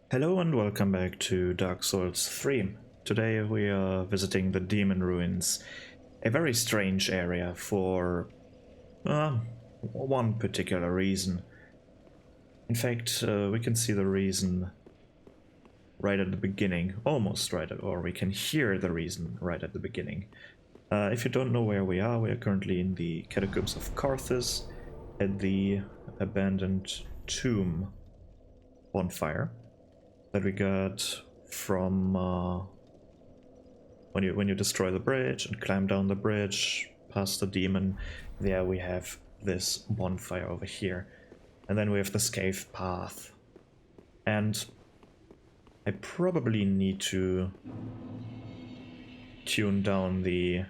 Hello and welcome back to Dark Souls 3. Today we are visiting the Demon Ruins, a very strange area for one particular reason. In fact, we can see the reason right at the beginning, almost right, or we can hear the reason right at the beginning. If you don't know where we are currently in the Catacombs of Carthus at the abandoned tomb bonfire that we got from when you destroy the bridge and climb down the bridge past the demon. There we have this bonfire over here, and then we have the scave path, and I probably need to tune down the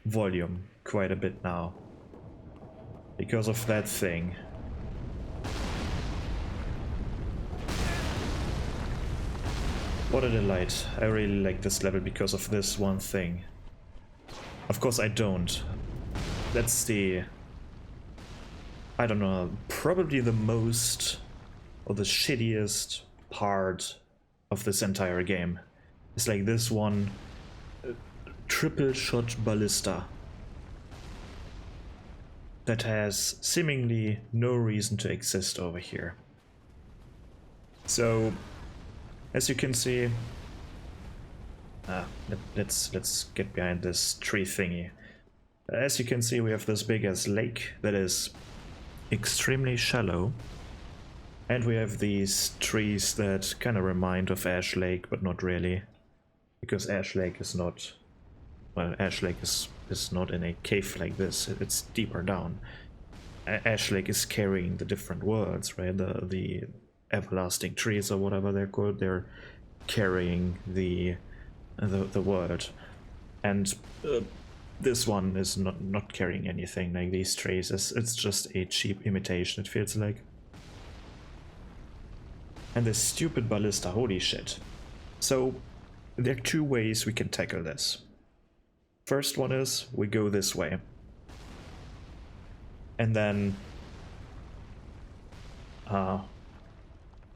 volume quite a bit now because of that thing. What a delight. I really like this level because of this one thing. Of course I don't. That's the... I don't know, probably the most or the shittiest part of this entire game. It's like this one triple shot ballista that has seemingly no reason to exist over here. So as you can see, let's get behind this tree thingy. As you can see, we have this big ass lake that is extremely shallow, and we have these trees that kind of remind of Ash Lake, but not really, because Ash Lake is not, well, Ash Lake is not in a cave like this. It's deeper down. Ash Lake is carrying the different worlds, right? The everlasting trees or whatever they're called, they're carrying the world, and this one is not carrying anything like these trees. It's just a cheap imitation, it feels like. And this stupid ballista, holy shit. So there are two ways we can tackle this. First one is we go this way, and then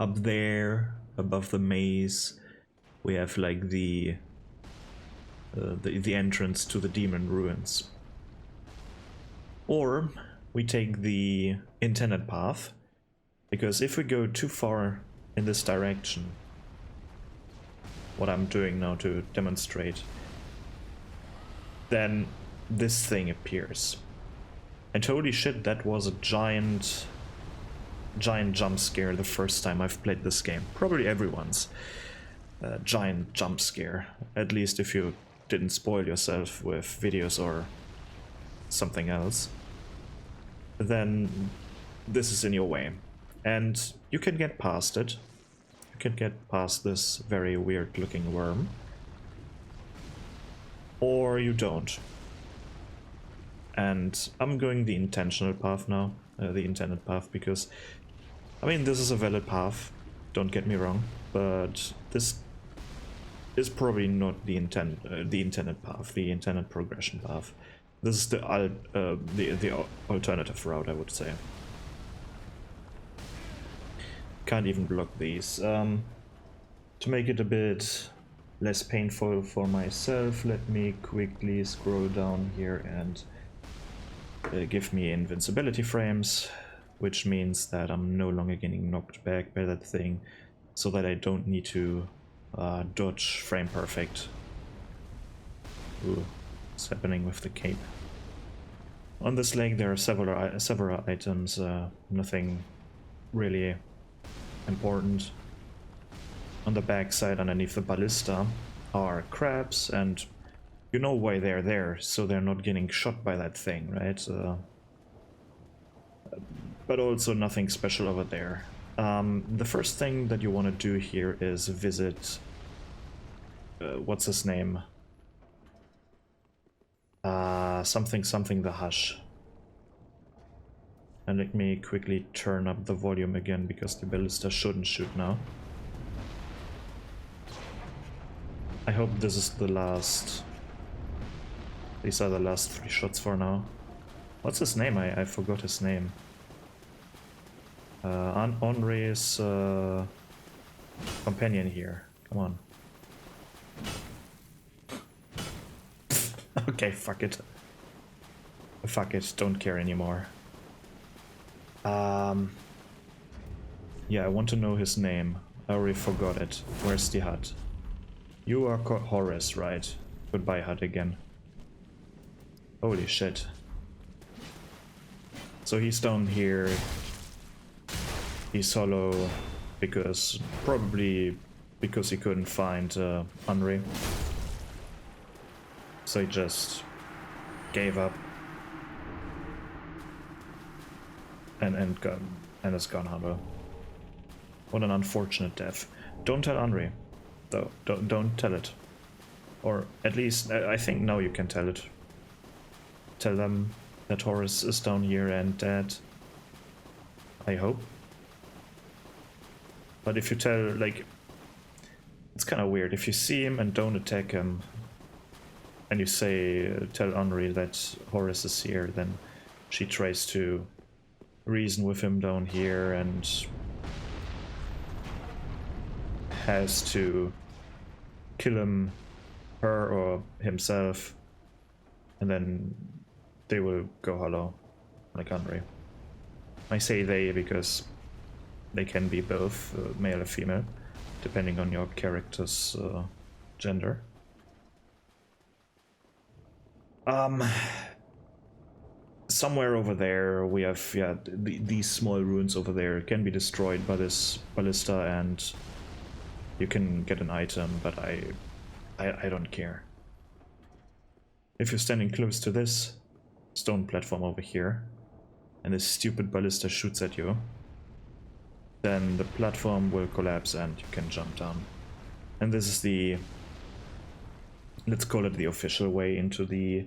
up there, above the maze, we have like the entrance to the Demon Ruins. Or we take the intended path, because if we go too far in this direction, what I'm doing now to demonstrate, then this thing appears. And holy shit, that was a giant jump scare the first time I've played this game. Probably everyone's giant jump scare, at least if you didn't spoil yourself with videos or something else. Then this is in your way, and you can get past it. You can get past this very weird looking worm, or you don't. And I'm going the intentional path now, the intended path, because I mean, this is a valid path, don't get me wrong, but this is probably not the intended path, the intended progression path. This is the alternative route, I would say. Can't even block these. To make it a bit less painful for myself, let me quickly scroll down here and give me invincibility frames, which means that I'm no longer getting knocked back by that thing, so that I don't need to dodge frame perfect. Ooh, what's happening with the cape? On this lake there are several items, nothing really important. On the backside, underneath the ballista, are crabs, and you know why they're there, so they're not getting shot by that thing, right? But also nothing special over there. The first thing that you want to do here is visit... what's his name? Something the Hush. And let me quickly turn up the volume again, because the ballista shouldn't shoot now. I hope this is the last... These are the last 3 shots for now. What's his name? I forgot his name. Henri's companion here. Come on. Okay, fuck it. Fuck it, don't care anymore. Yeah, I want to know his name. I already forgot it. Where's the hut? You are Horace, right? Goodbye, hut again. Holy shit. So he's down here. He's solo because... probably because he couldn't find Henri. So he just gave up. And has gone humble. What an unfortunate death. Don't tell Henri, though. Don't tell it. Or at least, I think now you can tell it. Tell them that Horace is down here and dead. I hope. But if you tell, like... it's kind of weird. If you see him and don't attack him, and you say, tell Henri that Horace is here, then she tries to reason with him down here and has to kill him, her or himself, and then they will go hollow, like Henri. I say they because they can be both male or female, depending on your character's gender. Somewhere over there we have, yeah, these small ruins over there can be destroyed by this ballista and you can get an item, but I don't care. If you're standing close to this stone platform over here and this stupid ballista shoots at you, then the platform will collapse and you can jump down. And this is the, let's call it the official way into the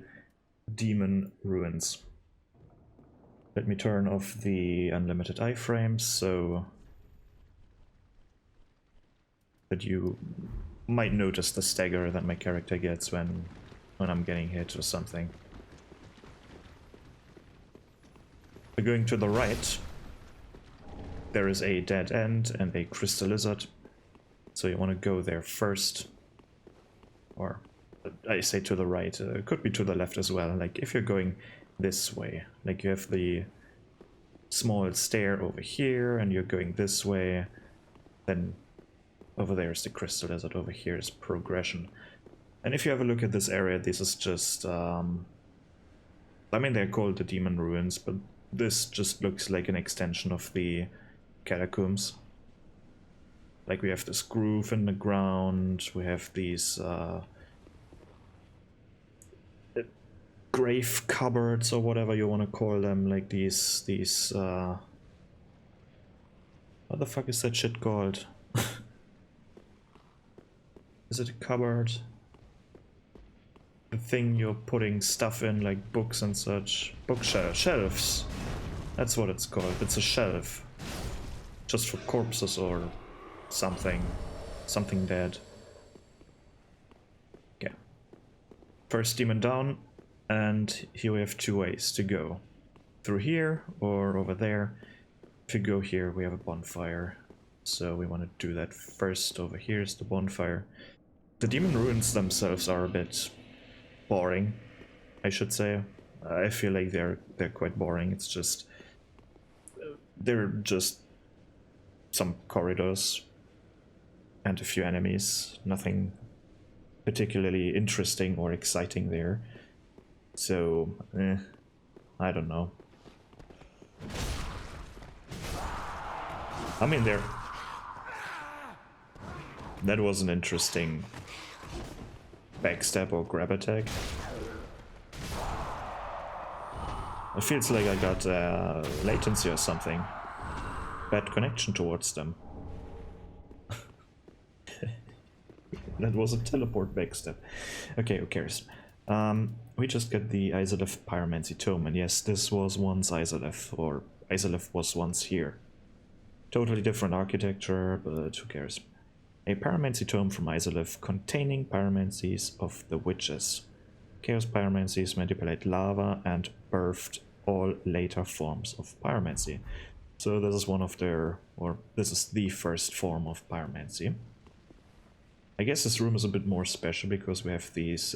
demon ruins. Let me turn off the unlimited iframes so that you might notice the stagger that my character gets when I'm getting hit or something. So going to the right, there is a dead end and a crystal lizard, so you want to go there first. Or I say to the right, it could be to the left as well. Like if you're going this way, like you have the small stair over here and you're going this way, then over there is the crystal lizard, over here is progression. And if you have a look at this area, this is just I mean, they're called the demon ruins, but this just looks like an extension of the catacombs. Like we have this groove in the ground, we have these grave cupboards or whatever you want to call them, like these what the fuck is that shit called? Is it a cupboard? The thing you're putting stuff in, like books and such. Shelves. That's what it's called. It's a shelf. Just for corpses or something. Something dead. Okay. First demon down. And here we have two ways to go. Through here or over there. If you go here, we have a bonfire. So we want to do that first. Over here is the bonfire. The demon ruins themselves are a bit boring, I should say. I feel like they're quite boring. It's just... they're just some corridors and a few enemies. Nothing particularly interesting or exciting there. So, I don't know. I mean, that was an interesting backstab or grab attack. It feels like I got latency or something. Bad connection towards them. That was a teleport backstab. Okay, who cares? We just got the Izalith Pyromancy Tome, and yes, this was once Izalith, or Izalith was once here. Totally different architecture, but who cares? A Pyromancy Tome from Izalith containing pyromancies of the witches. Chaos pyromancies manipulate lava and birthed all later forms of pyromancy. So this is one of their, or this is the first form of pyromancy. I guess this room is a bit more special because we have these,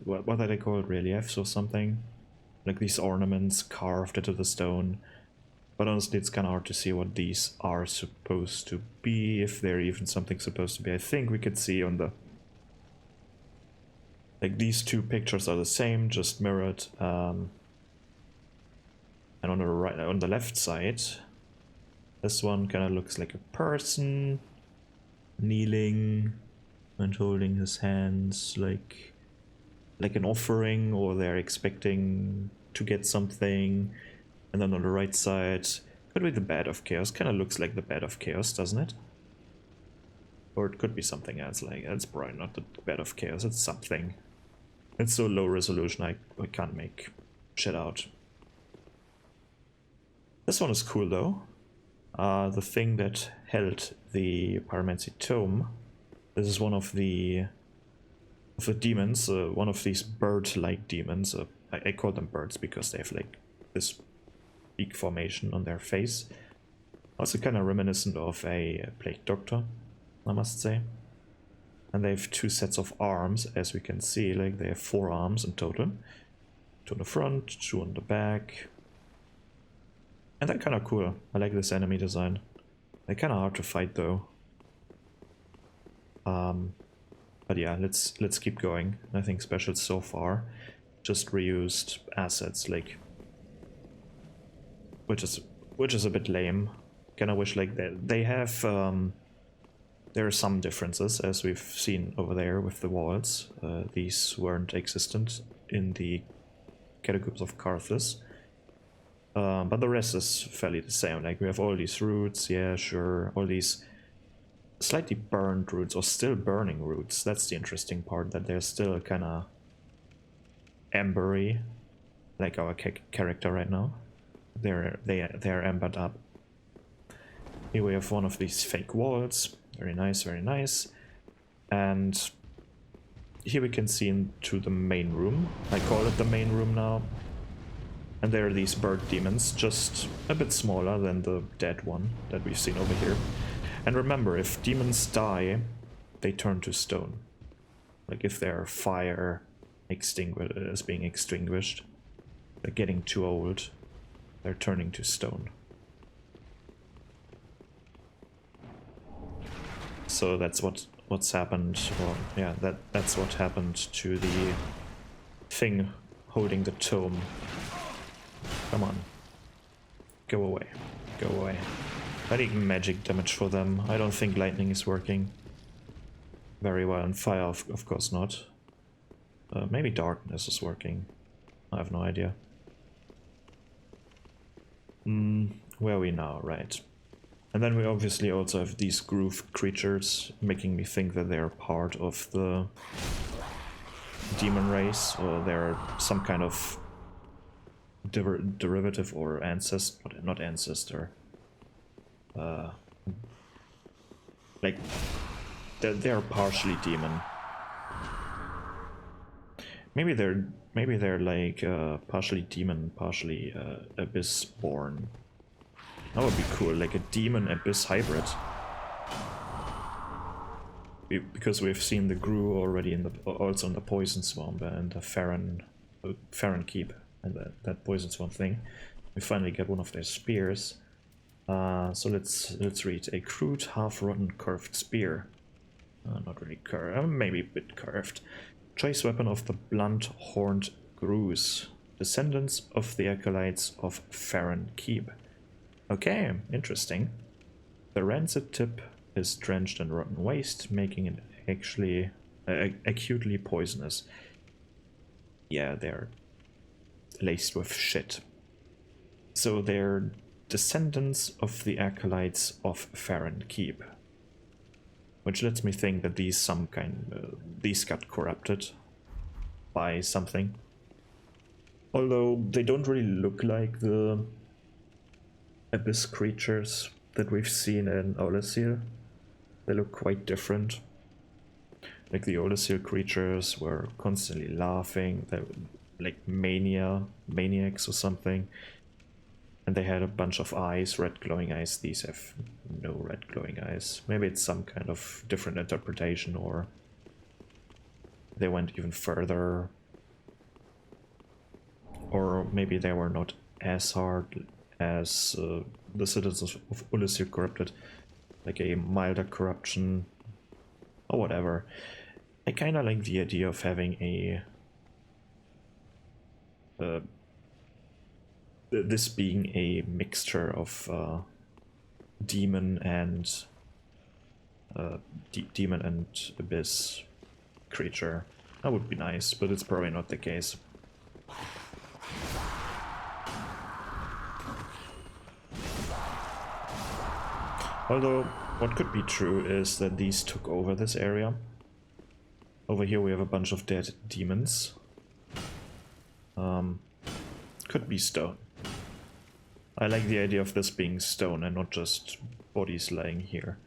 what are they called, reliefs or something? Like these ornaments carved into the stone. But honestly, it's kind of hard to see what these are supposed to be, if they're even something supposed to be. I think we could see on the... Like these two pictures are the same, just mirrored. And on the right, on the left side, this one kind of looks like a person kneeling and holding his hands like an offering, or they're expecting to get something. And then on the right side, could be the Bed of Chaos. Kind of looks like the Bed of Chaos, doesn't it? Or it could be something else. Like, it's probably not the Bed of Chaos. It's something. It's so low resolution, I can't make shit out. This one is cool though. The thing that held the Pyromancy Tome. This is one of the demons. One of these bird-like demons. I call them birds because they have like this beak formation on their face. Also kind of reminiscent of a plague doctor, I must say. And they have two sets of arms, as we can see. Like they have 4 arms in total. 2 on the front, 2 on the back. And they're kind of cool. I like this enemy design. They're kind of hard to fight though. But yeah, let's keep going. Nothing special so far. Just reused assets, like, which is a bit lame. Kind of wish like they have. There are some differences, as we've seen over there with the walls. These weren't existent in the Catacombs of Carthus. But the rest is fairly the same. Like we have all these roots, yeah, sure. All these slightly burned roots, or still burning roots. That's the interesting part, that they're still kind of embery, like our character right now. They're embered up. Here we have one of these fake walls. Very nice, very nice. And here we can see into the main room. I call it the main room now. And there are these bird demons, just a bit smaller than the dead one that we've seen over here. And remember, if demons die, they turn to stone. Like if their fire is being extinguished, they're getting too old, they're turning to stone. So that's what's happened. Well, yeah, that's what happened to the thing holding the tome. Come on. Go away. Go away. I need magic damage for them. I don't think lightning is working very well, and fire of course not. Maybe darkness is working. I have no idea. Where are we now? Right. And then we obviously also have these groove creatures, making me think that they're part of the demon race, or they're some kind of derivative or ancestor, not ancestor. Like they're partially demon. Maybe they're like partially demon, partially abyss born. That would be cool, like a demon abyss hybrid. Because we've seen the Gru already in the also in the Poison Swamp and the Farron Keep and that Poison Swamp thing. We finally get one of their spears. So let's read. A crude, half-rotten, curved spear. Not really curved, maybe a bit curved. Choice weapon of the blunt-horned Grus, descendants of the acolytes of Farron Keep. Okay, interesting. The rancid tip is drenched in rotten waste, making it actually acutely poisonous. Yeah, they're laced with shit. So they're descendants of the acolytes of Farron Keep, which lets me think that these got corrupted by something. Although they don't really look like the abyss creatures that we've seen in Olasir. They look quite different. Like the Olasir creatures were constantly laughing, they were like maniacs or something. And they had a bunch of eyes, red glowing eyes. These have no red glowing eyes. Maybe it's some kind of different interpretation, or they went even further. Or maybe they were not as hard as the citizens of Ulyssur corrupted. Like a milder corruption, or whatever. I kind of like the idea of having a... this being a mixture of demon and demon and abyss creature. That would be nice, but it's probably not the case. Although, what could be true is that these took over this area. Over here we have a bunch of dead demons. Could be stone. I like the idea of this being stone and not just bodies laying here.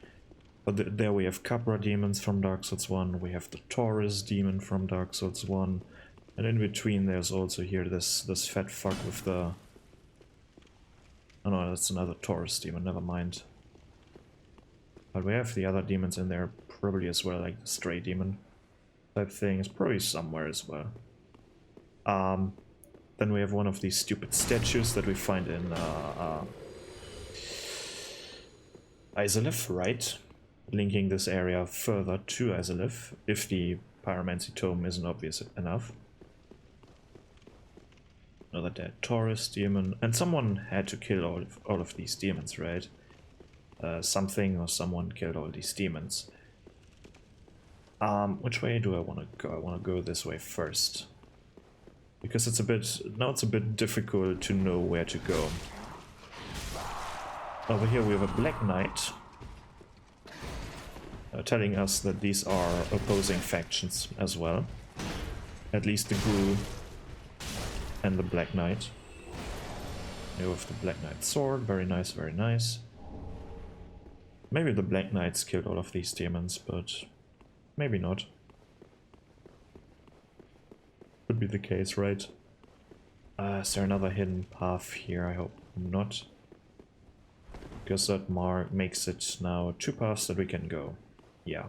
But there we have Capra demons from Dark Souls 1, we have the Taurus demon from Dark Souls 1, and in between there's also here this fat fuck with the... Oh no, that's another Taurus demon, never mind. But we have the other demons in there probably as well, like the Stray demon type thing is probably somewhere as well. Then we have one of these stupid statues that we find in Izalith, right? Linking this area further to Izalith, if the Pyromancy Tome isn't obvious enough. Another dead Taurus demon, and someone had to kill all of these demons, right? Something or someone killed all these demons. Which way do I want to go? I want to go this way first. Because it's a bit difficult to know where to go. Over here we have a Black Knight. Telling us that these are opposing factions as well. At least the Gru and the Black Knight. Here with the Black Knight sword, very nice, very nice. Maybe the Black Knights killed all of these demons, but maybe not. Could be the case, right? Is there another hidden path here? I hope not. Because that mark makes it now 2 paths that we can go. Yeah.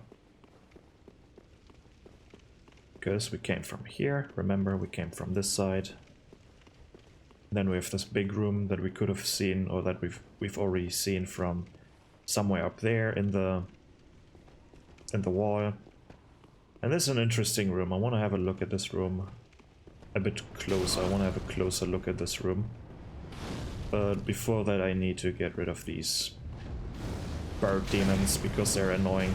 Because we came from here, remember, we came from this side. Then we have this big room that we could have seen, or that we've already seen from somewhere up there in the wall. And this is an interesting room. I want to have a look at this room a bit closer. I want to have a closer look at this room. But before that I need to get rid of these bird demons because they're annoying.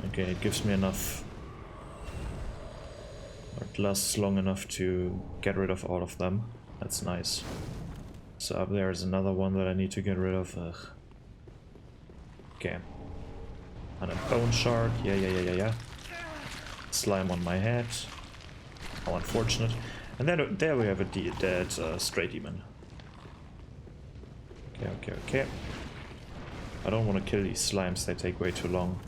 Okay, it gives me enough, or it lasts long enough to get rid of all of them. That's nice. So up there is another one that I need to get rid of. Ugh. Okay. And a bone shard. Yeah. Slime on my head. How unfortunate. And then there we have a dead stray demon. Okay. I don't want to kill these slimes, they take way too long.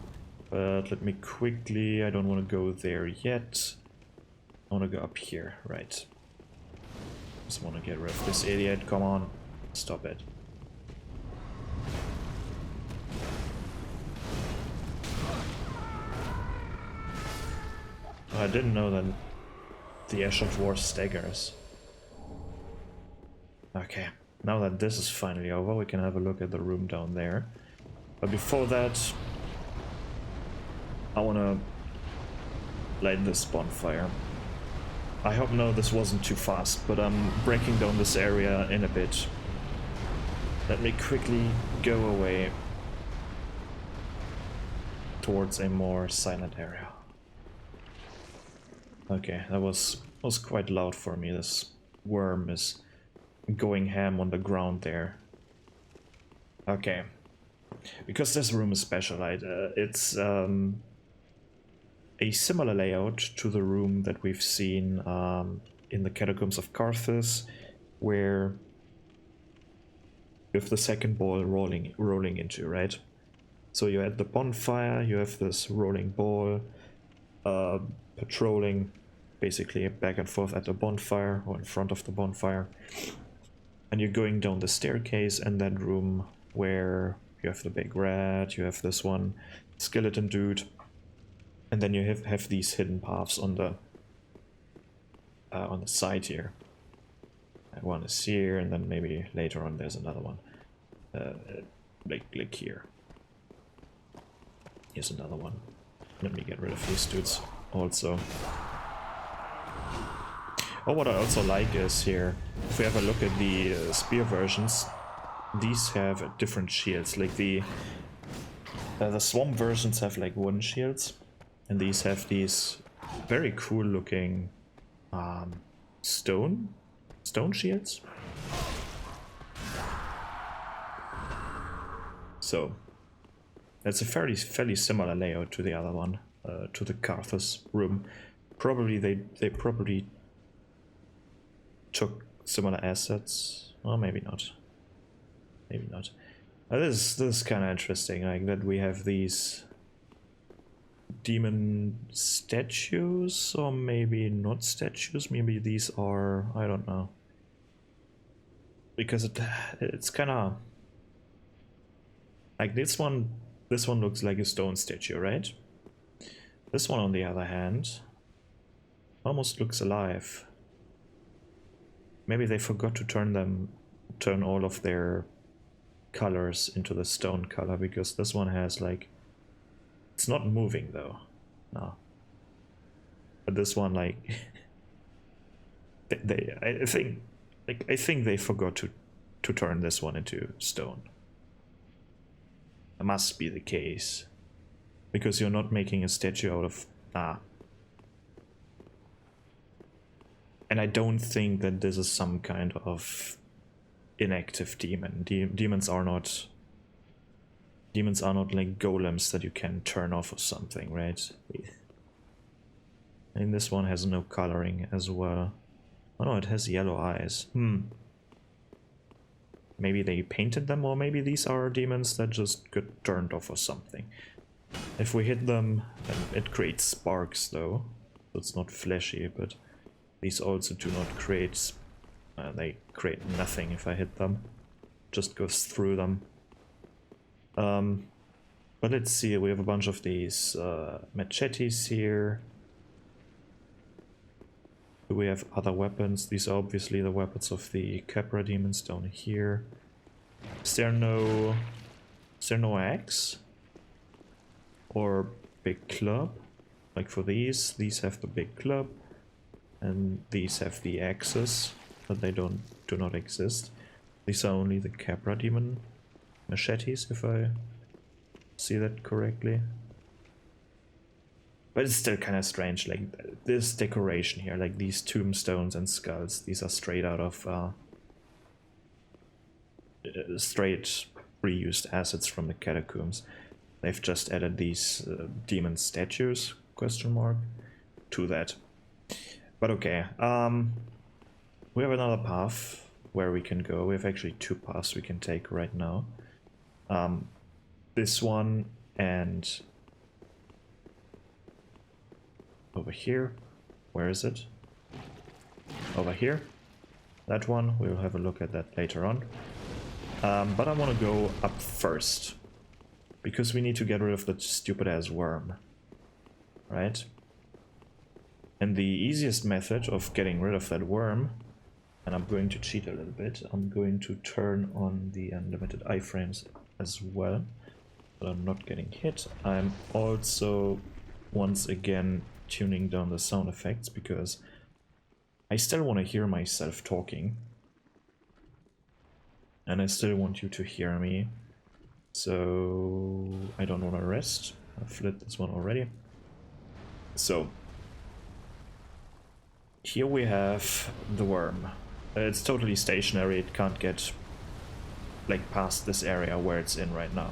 But let me quickly... I don't want to go there yet. I want to go up here, right. Just want to get rid of this idiot, come on. Stop it. I didn't know that the Ash of War staggers. Okay, now that this is finally over, we can have a look at the room down there. But before that, I want to light this bonfire. I hope no, this wasn't too fast, but I'm breaking down this area in a bit. Let me quickly go away towards a more silent area. Okay, that was quite loud for me. This worm is going ham on the ground there. Okay, because this room is special, right? It's a similar layout to the room that we've seen in the Catacombs of Carthus, where with the second ball rolling into, right? So you're at the bonfire, you have this rolling ball patrolling basically back and forth at the bonfire or in front of the bonfire. And you're going down the staircase and that room where you have the big rat, you have this one skeleton dude, and then you have these hidden paths on the side here. And one is here, and then maybe later on there's another one. Like here. Here's another one. Let me get rid of these dudes also. Oh, what I also like is here, if we have a look at the spear versions, these have different shields. Like the swamp versions have like wooden shields, and these have these very cool looking stone shields. So that's a fairly similar layout to the other one, to the Carthus room. Probably they probably took similar assets. Well, maybe not. Maybe not. This is kind of interesting, like that we have these demon statues, or maybe not statues. Maybe these are, I don't know. Because it's kind of like this one. This one looks like a stone statue, right? This one, on the other hand, almost looks alive. Maybe they forgot to turn all of their colors into the stone color, because this one has like, it's not moving though, no. But this one, like, I think they forgot to turn this one into stone. It must be the case, because you're not making a statue out of And I don't think that this is some kind of inactive demon. Demons are not like golems that you can turn off or something, right? And this one has no coloring as well. Oh no, it has yellow eyes. Maybe they painted them, or maybe these are demons that just got turned off or something. If we hit them, then it creates sparks though. So it's not fleshy, but these also do not create, they create nothing if I hit them. Just goes through them. But let's see, we have a bunch of these machetes here. Do we have other weapons? These are obviously the weapons of the Capra demons down here. Is there no axe? Or big club? Like for these have the big club. And these have the axes, but they do not exist. These are only the Capra demon machetes, if I see that correctly. But it's still kind of strange, like this decoration here, like these tombstones and skulls, these are straight out of straight reused assets from the catacombs. They've just added these demon statues, question mark, to that. But okay, we have another path where we can go. We have actually two paths we can take right now. This one and over here. Where is it? Over here. That one, we'll have a look at that later on. But I want to go up first, because we need to get rid of that stupid ass worm, right? And the easiest method of getting rid of that worm, and I'm going to cheat a little bit, I'm going to turn on the unlimited iframes as well, but I'm not getting hit. I'm also once again tuning down the sound effects, because I still want to hear myself talking. And I still want you to hear me. So I don't want to rest. I've lit this one already. So here we have the worm. It's totally stationary, it can't get like past this area where it's in right now.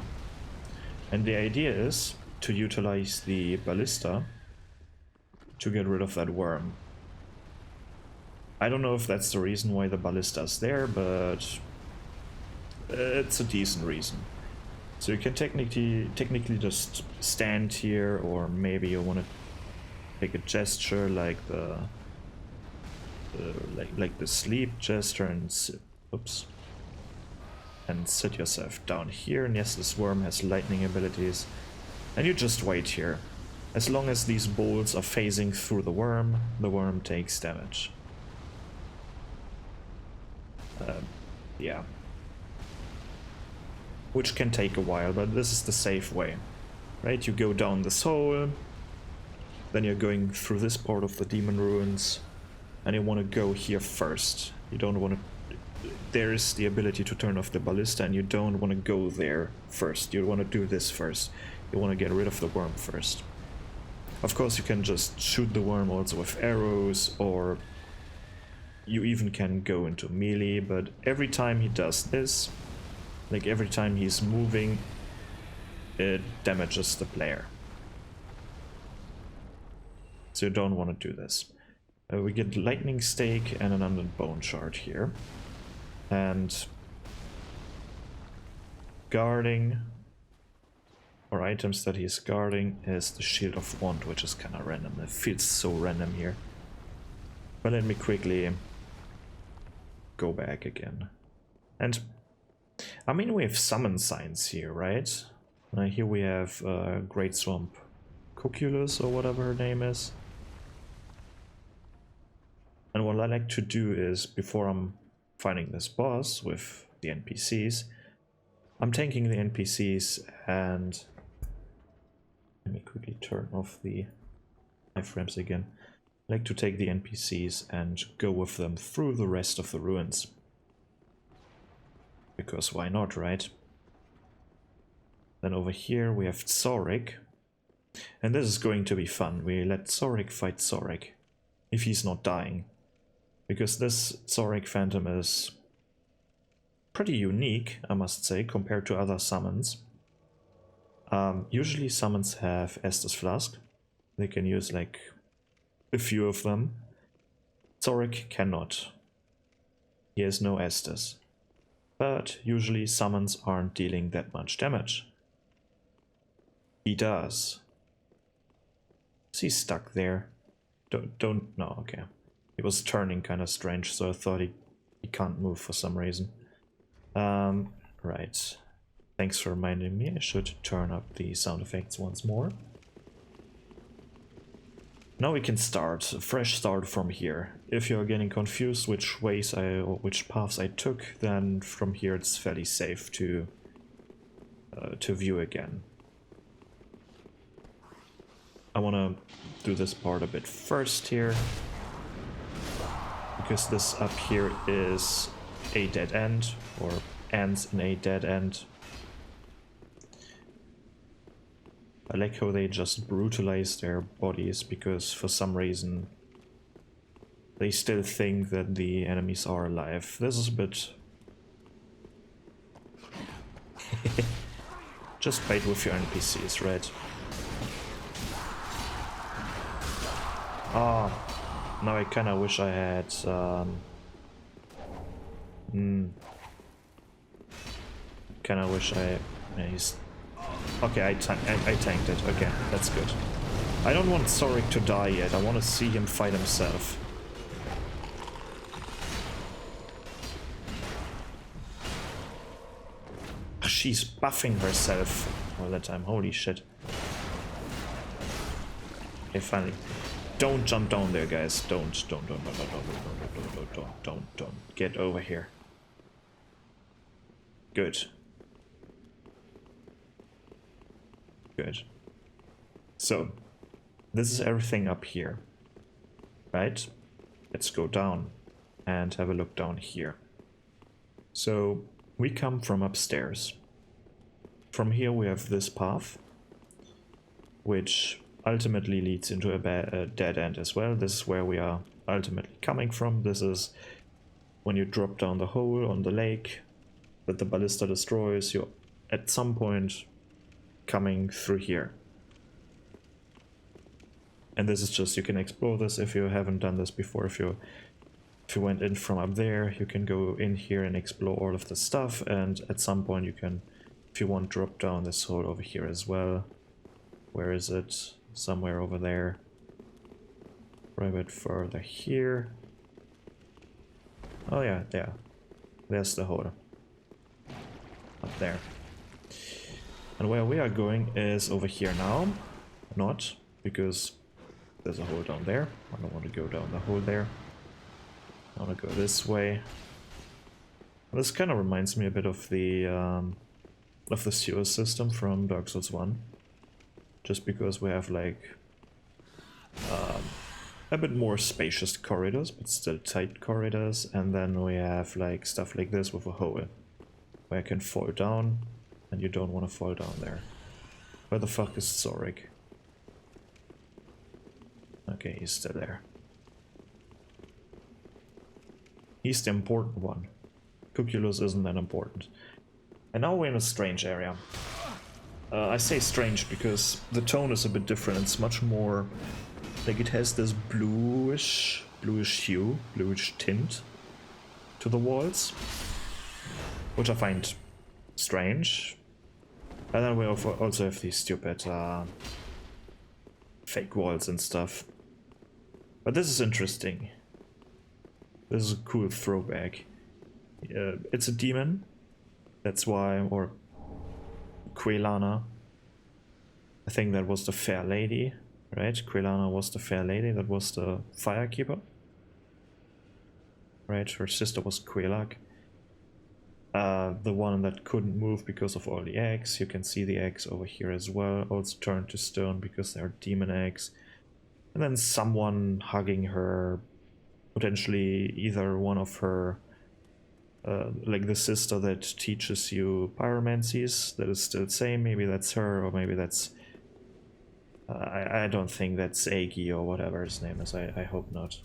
And the idea is to utilize the ballista to get rid of that worm. I don't know if that's the reason why the ballista's there, but it's a decent reason. So you can technically just stand here, or maybe you want to take a gesture like the like the sleep gesture and oops, and sit yourself down here. And yes, this worm has lightning abilities, and you just wait here. As long as these bolts are phasing through the worm takes damage. Yeah. Which can take a while, but this is the safe way. Right? You go down this hole, then you're going through this part of the demon ruins, and you want to go here first. You don't want to... There is the ability to turn off the ballista, and you don't want to go there first. You want to do this first. You want to get rid of the worm first. Of course, you can just shoot the worm also with arrows, or you even can go into melee, but every time he does this, like every time he's moving, it damages the player. So you don't want to do this. We get lightning stake and an undead bone shard here. And guarding, or items that he's guarding, is the shield of wand, which is kind of random. It feels so random here. But let me quickly go back again. And I mean, we have summon signs here, right? Here we have Great Swamp Coculus, or whatever her name is. And what I like to do is, before I'm fighting this boss with the NPCs, I'm tanking the NPCs, and let me quickly turn off the iframes again. I like to take the NPCs and go with them through the rest of the ruins. Because why not, right? Then over here we have Zorik. And this is going to be fun. We let Zorik fight Zorik, if he's not dying. Because this Zorik Phantom is pretty unique, I must say, compared to other summons. Usually summons have Estus Flask. They can use like a few of them. Zorik cannot. He has no Estus. But usually summons aren't dealing that much damage. He does. Is he stuck there? No, okay. He was turning kind of strange, so I thought he can't move for some reason. Right. Thanks for reminding me. I should turn up the sound effects once more. Now we can start, a fresh start from here. If you're getting confused which ways or which paths I took, then from here it's fairly safe to view again. I want to do this part a bit first here, because this up here is a dead end, or ends in a dead end. I like how they just brutalize their bodies, because for some reason they still think that the enemies are alive. This is a bit... Just fight with your NPCs, right? Ah, now I kinda wish I had... Kinda wish I... Yeah, he's... Okay, I tanked it. Okay, that's good. I don't want Zorik to die yet. I want to see him fight himself. She's buffing herself all the time. Holy shit. Okay, finally. Don't jump down there, guys. Don't. Get over here. Good. Good. So, this is everything up here, right? Let's go down and have a look down here. So, we come from upstairs. From here we have this path, which ultimately leads into a dead end as well. This is where we are ultimately coming from. This is when you drop down the hole on the lake that the ballista destroys. You're at some point coming through here. And this is just, you can explore this if you haven't done this before. If you went in from up there, you can go in here and explore all of the stuff, and at some point you can, if if you want, drop down this hole over here as well. Where is it? Somewhere over there. Right a bit further here. Oh yeah, there. There's the hole. Up there. And where we are going is over here now. Not, because there's a hole down there. I don't want to go down the hole there. I want to go this way. This kind of reminds me a bit of the sewer system from Dark Souls 1. Just because we have like a bit more spacious corridors, but still tight corridors, and then we have like stuff like this with a hole where I can fall down, and you don't want to fall down there. Where the fuck is Zorik? Okay, he's still there. He's the important one. Cuculus isn't that important. And now we're in a strange area. I say strange because the tone is a bit different. It's much more like it has this bluish hue, bluish tint to the walls, which I find strange. And then we also have these stupid fake walls and stuff. But this is interesting. This is a cool throwback. It's a demon. That's why, or Quelana. I think that was the fair lady, right? Quelana was the fair lady. That was the firekeeper. Right, her sister was Quelag. The one that couldn't move because of all the eggs. You can see the eggs over here as well. Also turned to stone because they're demon eggs. And then someone hugging her. Potentially either one of her, like the sister that teaches you pyromancies, that is still the same. Maybe that's her, or maybe that's... I don't think that's Agi or whatever his name is. I hope not.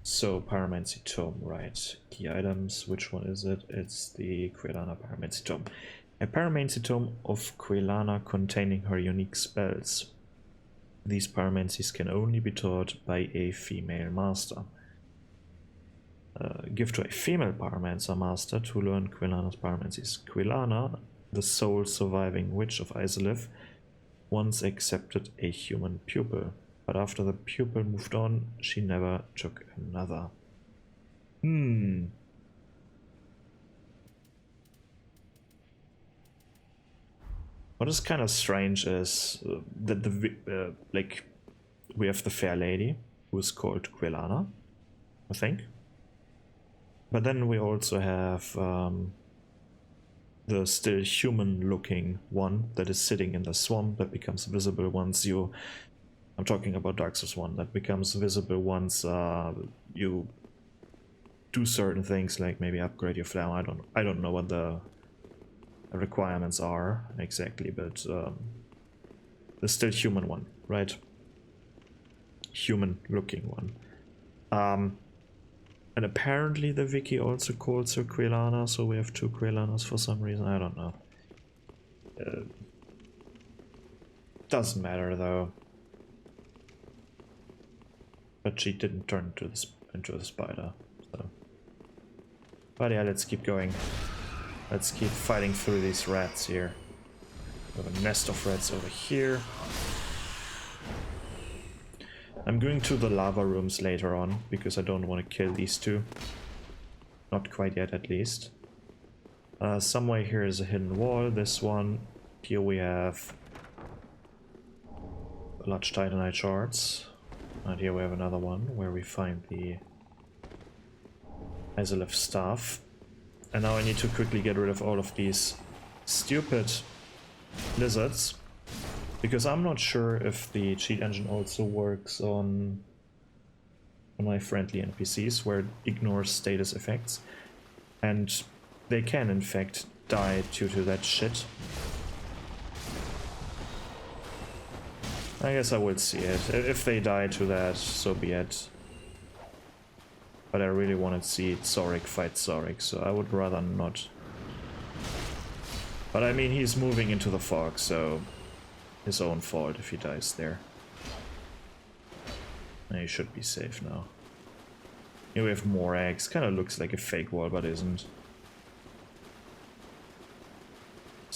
So, Pyromancy Tome, right. Key items, which one is it? It's the Quelana Pyromancy Tome. A Pyromancy Tome of Quelana containing her unique spells. These pyromancies can only be taught by a female master. Give to a female pyromancer master to learn Quelana's pyromancies. Quelana, the sole surviving witch of Izalith, once accepted a human pupil. But after the pupil moved on, she never took another. What is kind of strange is that like, we have the fair lady, who is called Quelana, I think. But then we also have the still human-looking one that is sitting in the swamp that becomes visible once you... I'm talking about Dark Souls 1, that becomes visible once you do certain things, like maybe upgrade your flam. I don't know what the requirements are exactly, but the still human one, right? Human looking one. And apparently the wiki also calls her Quelana, so we have two Quelanas for some reason. I don't know. Doesn't matter though. But she didn't turn into a spider. So. But yeah, let's keep going. Let's keep fighting through these rats here. We have a nest of rats over here. I'm going to the lava rooms later on, because I don't want to kill these two. Not quite yet, at least. Somewhere here is a hidden wall, this one. Here we have large titanite shards. And here we have another one, where we find the Izalith staff. And now I need to quickly get rid of all of these stupid lizards. Because I'm not sure if the cheat engine also works on my friendly NPCs, where it ignores status effects. And they can in fact die due to that shit. I guess I will see it. If they die to that, so be it. But I really want to see Zorik fight Zorik, so I would rather not. But I mean, he's moving into the fog, so his own fault if he dies there. He should be safe now. Here we have more eggs. Kind of looks like a fake wall, but isn't.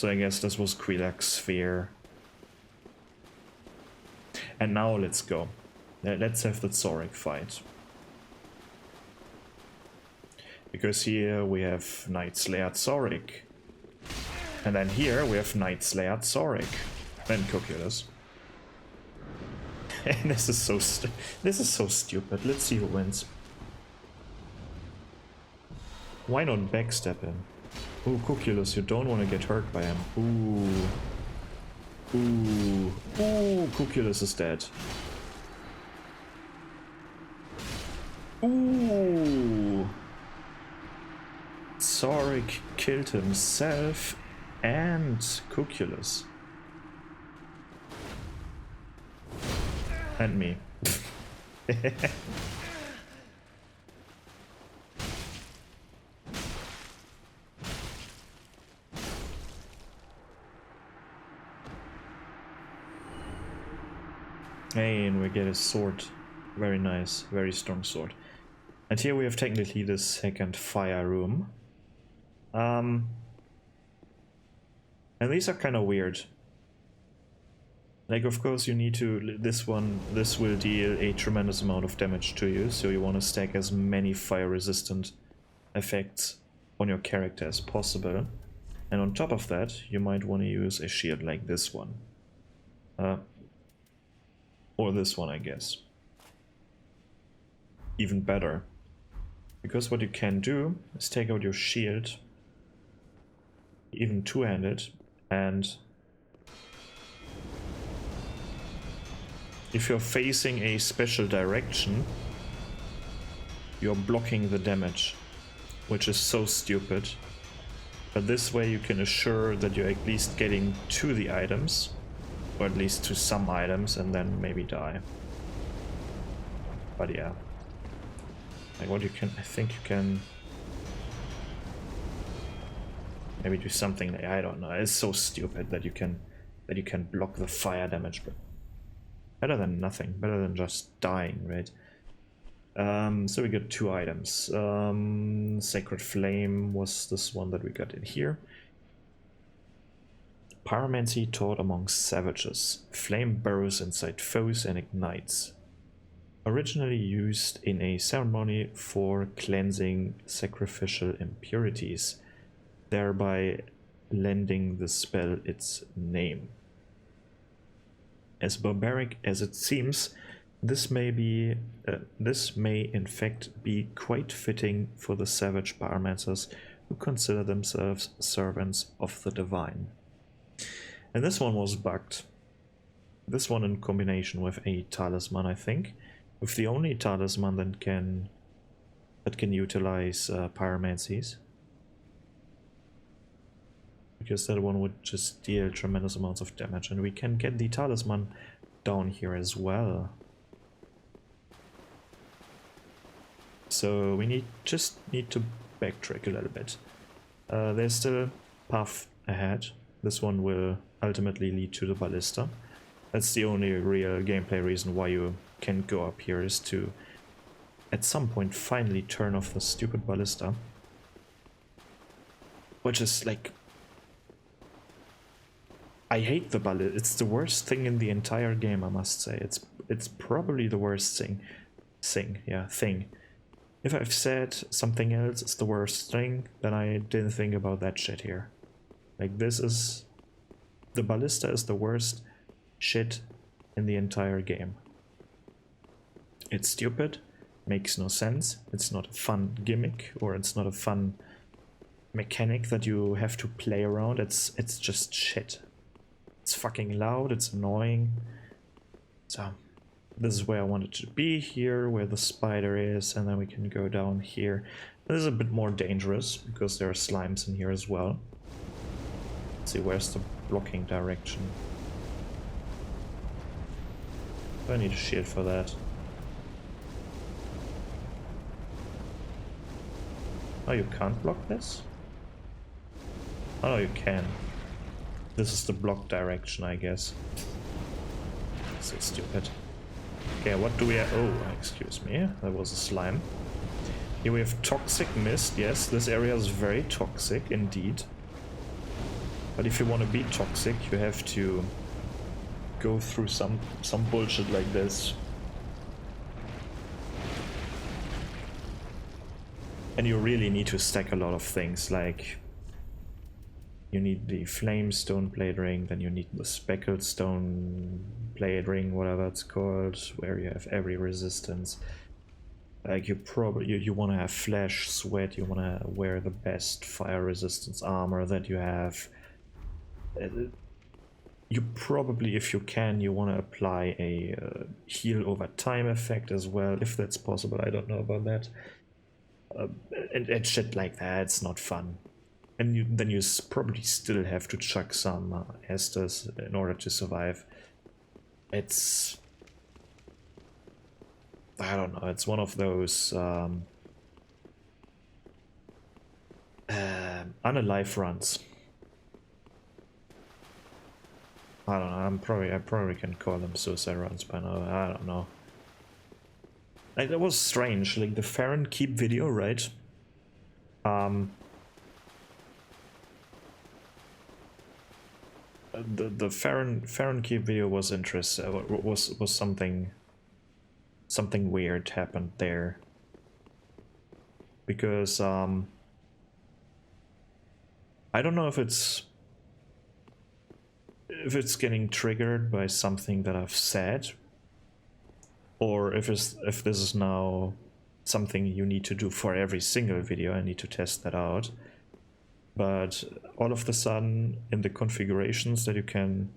So I guess this was Quelaag's sphere. And now let's go. Let's have the Zoric fight. Because here we have Night Slayer Zoric. And then here we have Night Slayer Zoric. And Coculus. And this is so stupid. Let's see who wins. Why not backstab him? Ooh, Coculus, you don't want to get hurt by him. Ooh. Ooh. Ooh, Coculus is dead. Ooh. Zoric killed himself and Coculus. And me. Hey, and we get a sword. Very nice, very strong sword. And here we have technically the second fire room. And these are kind of weird. Like, of course you need to, this will deal a tremendous amount of damage to you, so you want to stack as many fire resistant effects on your character as possible. And on top of that, you might want to use a shield like this one. Or this one, I guess. Even better. Because what you can do is take out your shield, even two-handed, and if you're facing a special direction, you're blocking the damage, which is so stupid. But this way you can assure that you're at least getting to the items, or at least to some items, and then maybe die. But yeah. Like what you can, I think you can maybe do something like, I don't know, it's so stupid that you can block the fire damage, but better than nothing, better than just dying, right? So we got two items. Sacred Flame was this one that we got in here. Pyromancy taught among savages. Flame burrows inside foes and ignites. Originally used in a ceremony for cleansing sacrificial impurities, thereby lending the spell its name. As barbaric as it seems, this may in fact be quite fitting for the savage pyromancers who consider themselves servants of the divine. And this one was bugged. This one in combination with a talisman, I think, with the only talisman that can utilize pyromancies. Because that one would just deal tremendous amounts of damage, and we can get the talisman down here as well. So we just need to backtrack a little bit. There's still a path ahead. This one will ultimately lead to the ballista. That's the only real gameplay reason why you can go up here, is to at some point finally turn off the stupid ballista. Which is like, I hate the ballista. It's the worst thing in the entire game, I must say. It's probably the worst thing. If I've said something else, it's the worst thing, then I didn't think about that shit here. Like, the ballista is the worst shit in the entire game. It's stupid, makes no sense, it's not a fun gimmick, or it's not a fun mechanic that you have to play around. It's just shit. It's fucking loud, it's annoying. So this is where I wanted to be, here where the spider is, and then we can go down here. This is a bit more dangerous because there are slimes in here as well. Let's see, where's the blocking direction? I need a shield for that. Oh, you can't block this? Oh no, you can. This is the block direction, I guess. So stupid. Okay, what do we have? Oh, excuse me, that was a slime. Here we have toxic mist. Yes, this area is very toxic indeed. But if you want to be toxic, you have to go through some bullshit like this. And you really need to stack a lot of things, like you need the flamestone plate ring, then you need the speckled stone plate ring, whatever it's called, where you have every resistance. Like you probably you want to have flesh, sweat, you want to wear the best fire resistance armor that you have. You probably, if you can, you want to apply a heal over time effect as well, if that's possible. I don't know about that. And shit like that, it's not fun. And then you probably still have to chuck some esters in order to survive. It's... I don't know, it's one of those unalive runs. I don't know, I probably can call them suicide runs by now, I don't know. Like, that was strange, like the Farron Keep video, right? The Farron Keep video was interesting. Was something weird happened there, because I don't know if it's getting triggered by something that I've said, or if this is now something you need to do for every single video. I need to test that out. But all of the sudden, in the configurations that you can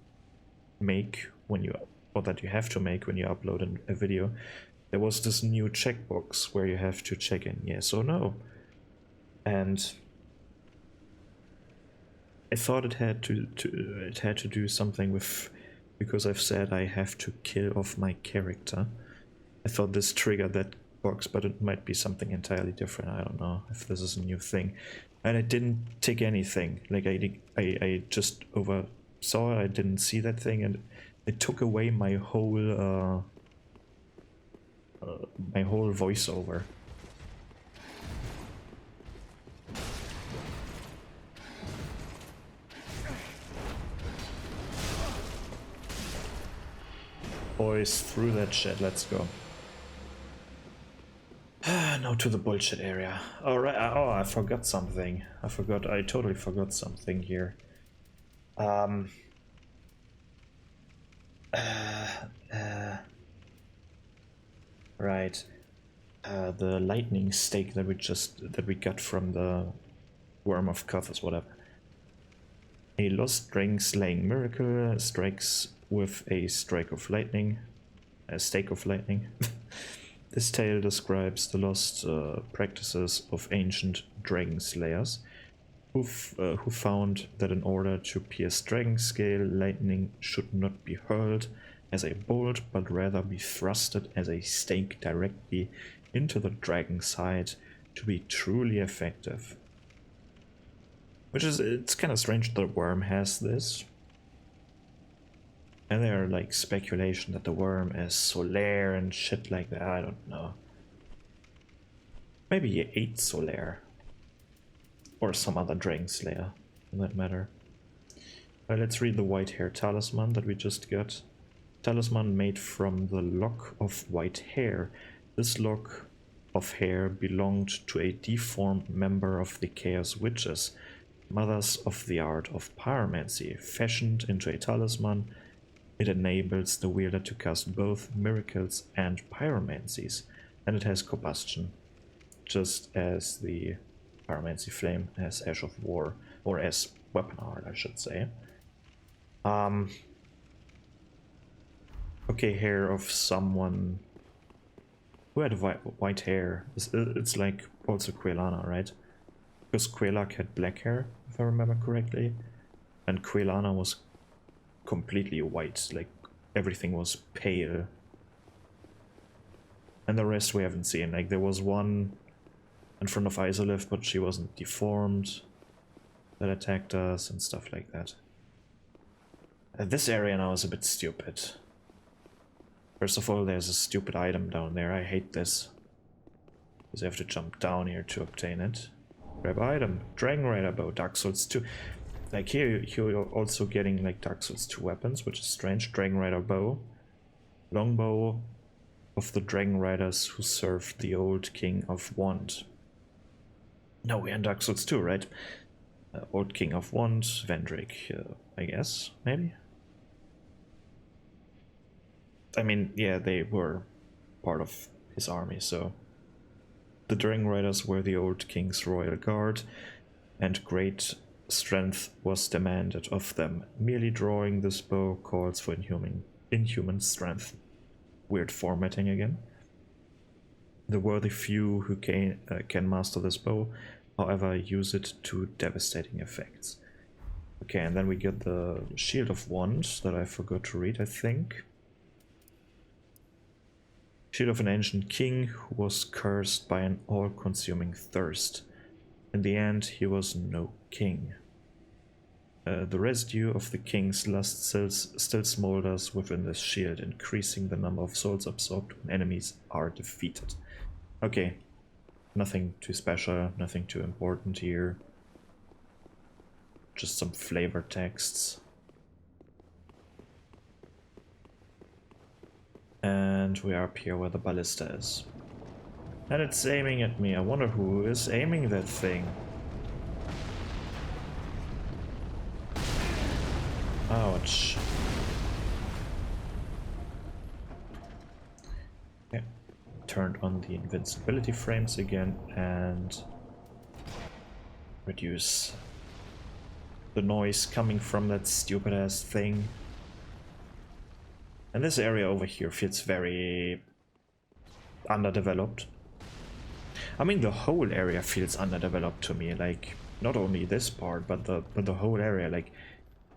make when you, or that you have to make when you upload a video, there was this new checkbox where you have to check in yes or no. And I thought it had to do something with, because I've said I have to kill off my character. I thought this triggered that box, but it might be something entirely different. I don't know if this is a new thing. And I didn't tick anything. Like I just oversaw it. I didn't see that thing, and it took away my whole voiceover. Boys, through that shit, let's go. Now to the bullshit area. Alright, oh, I forgot something. I totally forgot something here. Right. The lightning stake that we got from the Worm of Cothas, whatever. A lost dragon slaying miracle strikes with a strike of lightning. A stake of lightning. This tale describes the lost practices of ancient dragon slayers, who found that in order to pierce dragon scale, lightning should not be hurled as a bolt, but rather be thrusted as a stake directly into the dragon's side to be truly effective. It's kind of strange that the worm has this. And there are like speculation that the worm is Solaire and shit like that. I don't know. Maybe he ate Solaire. Or some other dragon slayer, for that matter. Well, let's read the white hair talisman that we just got. Talisman made from the lock of white hair. This lock of hair belonged to a deformed member of the Chaos Witches, mothers of the art of pyromancy. Fashioned into a talisman, it enables the wielder to cast both miracles and pyromancies, and it has combustion, just as the pyromancy flame has Ash of War, or as weapon art, I should say. Okay, hair of someone who had white hair. It's like also Quelana, right? Because Quelak had black hair, if I remember correctly, and Quelana was completely white, like everything was pale. And the rest we haven't seen. Like there was one in front of Isolith, but she wasn't deformed, that attacked us and stuff like that. This area now is a bit stupid. First of all, there's a stupid item down there. I hate this, because you have to jump down here to obtain it. Grab item. Dragon Rider Bow, Dark Souls 2. Like here you're also getting like Dark Souls 2 weapons, which is strange. Dragon Rider bow, longbow of the Dragon Riders who served the old King of Wand. No, we're in Dark Souls 2, right? Old King of Wand, Vendrick, I guess, maybe? I mean, yeah, they were part of his army, so... The Dragon Riders were the old king's royal guard, and great strength was demanded of them. Merely drawing this bow calls for inhuman strength. Weird formatting again. The worthy few who can master this bow, however, use it to devastating effects. Okay, and then we get the Shield of Wand that I forgot to read, I think. Shield of an ancient king who was cursed by an all-consuming thirst. In the end, he was no king. The residue of the king's lust still smolders within this shield, increasing the number of souls absorbed when enemies are defeated. Okay, nothing too special, nothing too important here. Just some flavor texts. And we are up here where the ballista is. And it's aiming at me. I wonder who is aiming that thing. Ouch. Okay. Turned on the invincibility frames again and reduce the noise coming from that stupid ass thing. And this area over here feels very underdeveloped. I mean, the whole area feels underdeveloped to me. Like, not only this part, but the whole area. Like,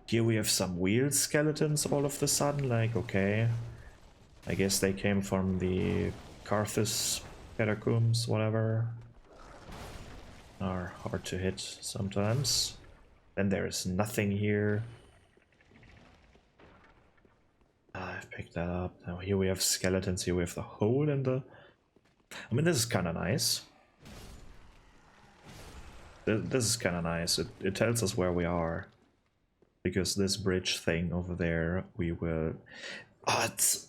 here we have some wheel skeletons all of the sudden. Like, okay, I guess they came from the Carthus catacombs, whatever. Are hard to hit sometimes. Then there is nothing here. I've picked that up. Now here we have skeletons, here we have the hole in the... I mean, this is kind of nice. This is kind of nice. It tells us where we are. Because this bridge thing over there, we will... Oh, it's...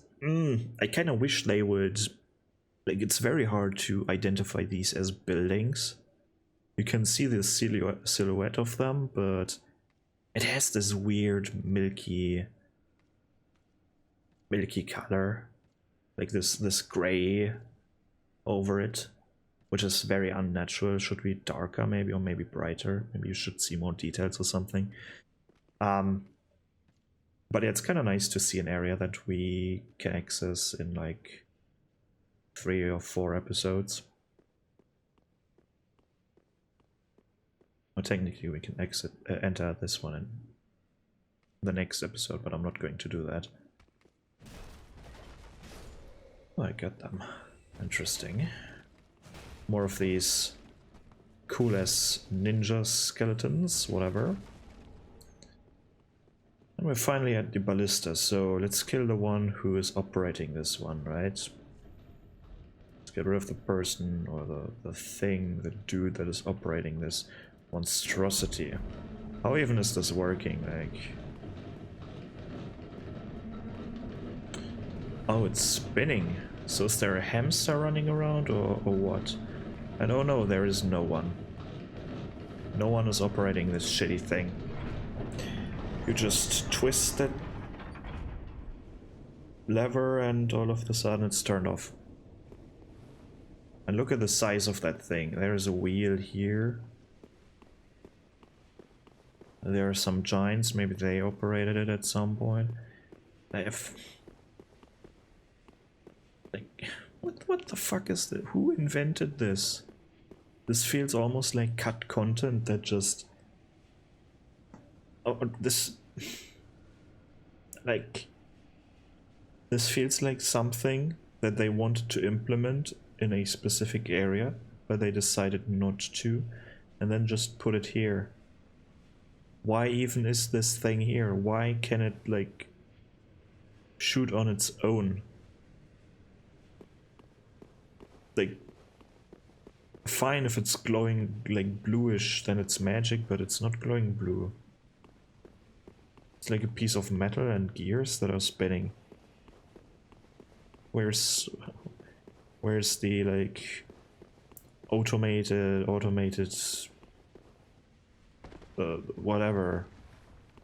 I kind of wish they would... Like, it's very hard to identify these as buildings. You can see the silhouette of them, but... It has this weird milky color, like this gray over it, which is very unnatural. Should be darker maybe, or maybe brighter. Maybe you should see more details or something. But yeah, it's kind of nice to see an area that we can access in like 3 or 4 episodes. Well, technically we can enter this one in the next episode, but I'm not going to do that. Oh, I got them. Interesting. More of these cool as ninja skeletons, whatever. And we're finally at the ballista, so let's kill the one who is operating this one, right? Let's get rid of the person or the thing, the dude that is operating this monstrosity. How even is this working? Like... Oh, it's spinning. So is there a hamster running around or what? And oh no, there is no one. No one is operating this shitty thing. You just twist that lever and all of a sudden it's turned off. And look at the size of that thing. There is a wheel here. There are some giants, maybe they operated it at some point. They have... Like, what the fuck is this? Who invented this? This feels almost like cut content that just... Oh, this... Like... This feels like something that they wanted to implement in a specific area, but they decided not to, and then just put it here. Why even is this thing here? Why can it, like, shoot on its own? Like, fine if it's glowing like bluish, then it's magic, but it's not glowing blue. It's like a piece of metal and gears that are spinning. Where's the like automated whatever?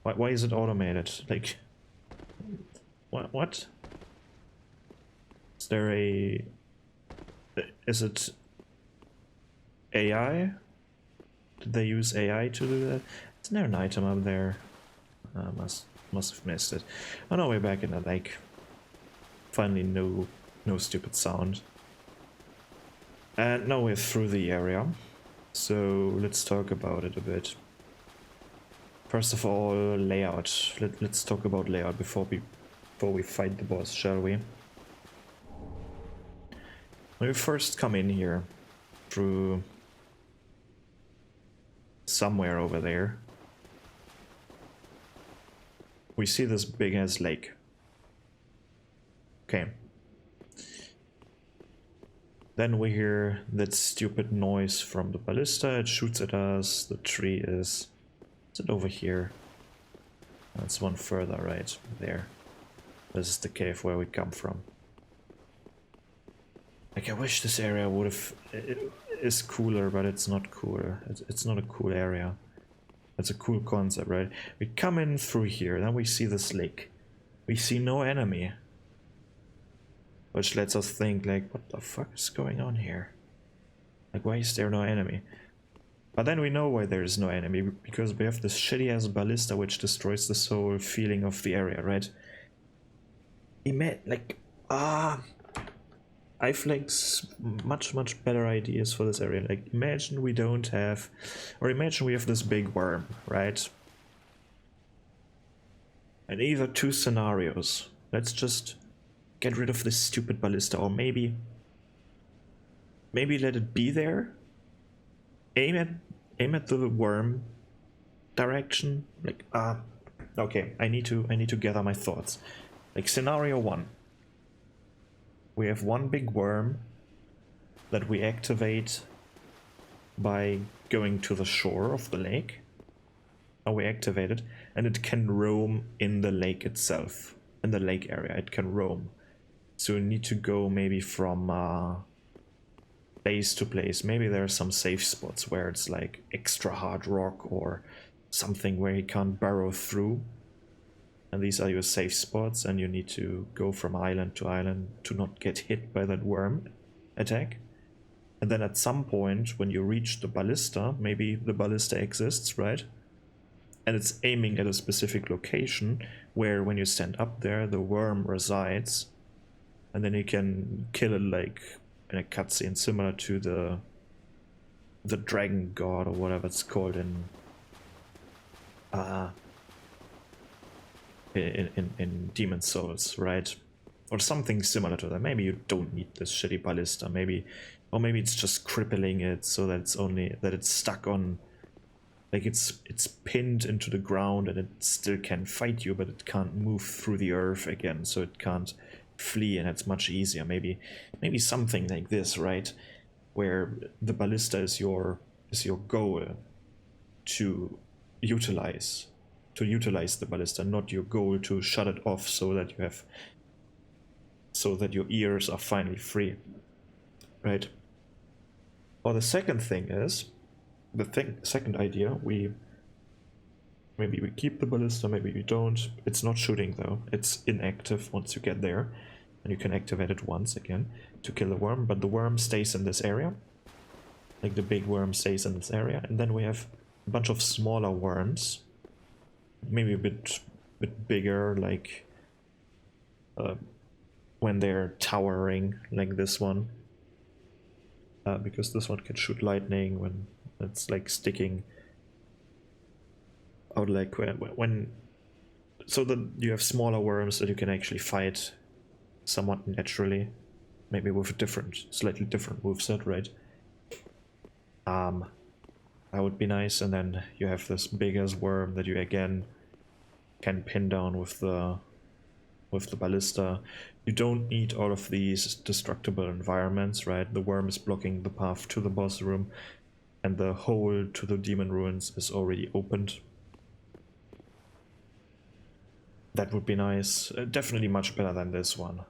Why is it automated? Like what? Is there a... Is it AI? Did they use AI to do that? Isn't there an item up there? Must have missed it. Oh no, we're back in the lake. Finally, no stupid sound. And now we're through the area. So let's talk about it a bit. First of all, layout. Let's talk about layout before we fight the boss, shall we? When we first come in here through somewhere over there, we see this big ass lake. Okay. Then we hear that stupid noise from the ballista. It shoots at us. The tree is... Is it over here? That's one further, right? There. This is the cave where we come from. Like, I wish this area would have... is cooler, but it's not cooler. It's not a cool area. It's a cool concept, right? We come in through here, then we see this lake. We see no enemy. Which lets us think, like, what the fuck is going on here? Like, why is there no enemy? But then we know why there is no enemy, because we have this shitty ass ballista which destroys the whole feeling of the area, right? I've like much better ideas for this area. Like, imagine we don't have, or imagine we have this big worm, right? And either two scenarios. Let's just get rid of this stupid ballista, or maybe let it be there. Aim at the worm direction. Like, okay, I need to gather my thoughts. Like, scenario 1. We have one big worm that we activate by going to the shore of the lake. Or we activate it, and it can roam in the lake itself. In the lake area, it can roam. So we need to go maybe from place to place. Maybe there are some safe spots where it's like extra hard rock or something where you can't burrow through. And these are your safe spots, and you need to go from island to island to not get hit by that worm attack. And then at some point, when you reach the ballista, maybe the ballista exists, right? And it's aiming at a specific location where when you stand up there, the worm resides. And then you can kill it like in a cutscene similar to the dragon god or whatever it's called in Demon Souls, right? Or something similar to that. Maybe you don't need this shitty ballista, or maybe it's just crippling it so that it's stuck on, like it's pinned into the ground and it still can fight you, but it can't move through the earth again, so it can't flee, and it's much easier. Maybe something like this, right? Where the ballista is your goal to utilize the ballista, not your goal to shut it off so that your ears are finally free, right? Or the second thing is, second idea, maybe we keep the ballista, maybe we don't. It's not shooting though, it's inactive once you get there, and you can activate it once again to kill the worm, but the worm stays in this area. Like, the big worm stays in this area, and then we have a bunch of smaller worms, maybe a bit bigger, like when they're towering, like this one, because this one can shoot lightning when it's like sticking out, like when so that you have smaller worms that you can actually fight somewhat naturally, maybe with a slightly different moveset, right? That would be nice. And then you have this big ass worm that you again can pin down with the ballista. You don't need all of these destructible environments, right? The worm is blocking the path to the boss room, and the hole to the demon ruins is already opened. That would be nice. Definitely much better than this one.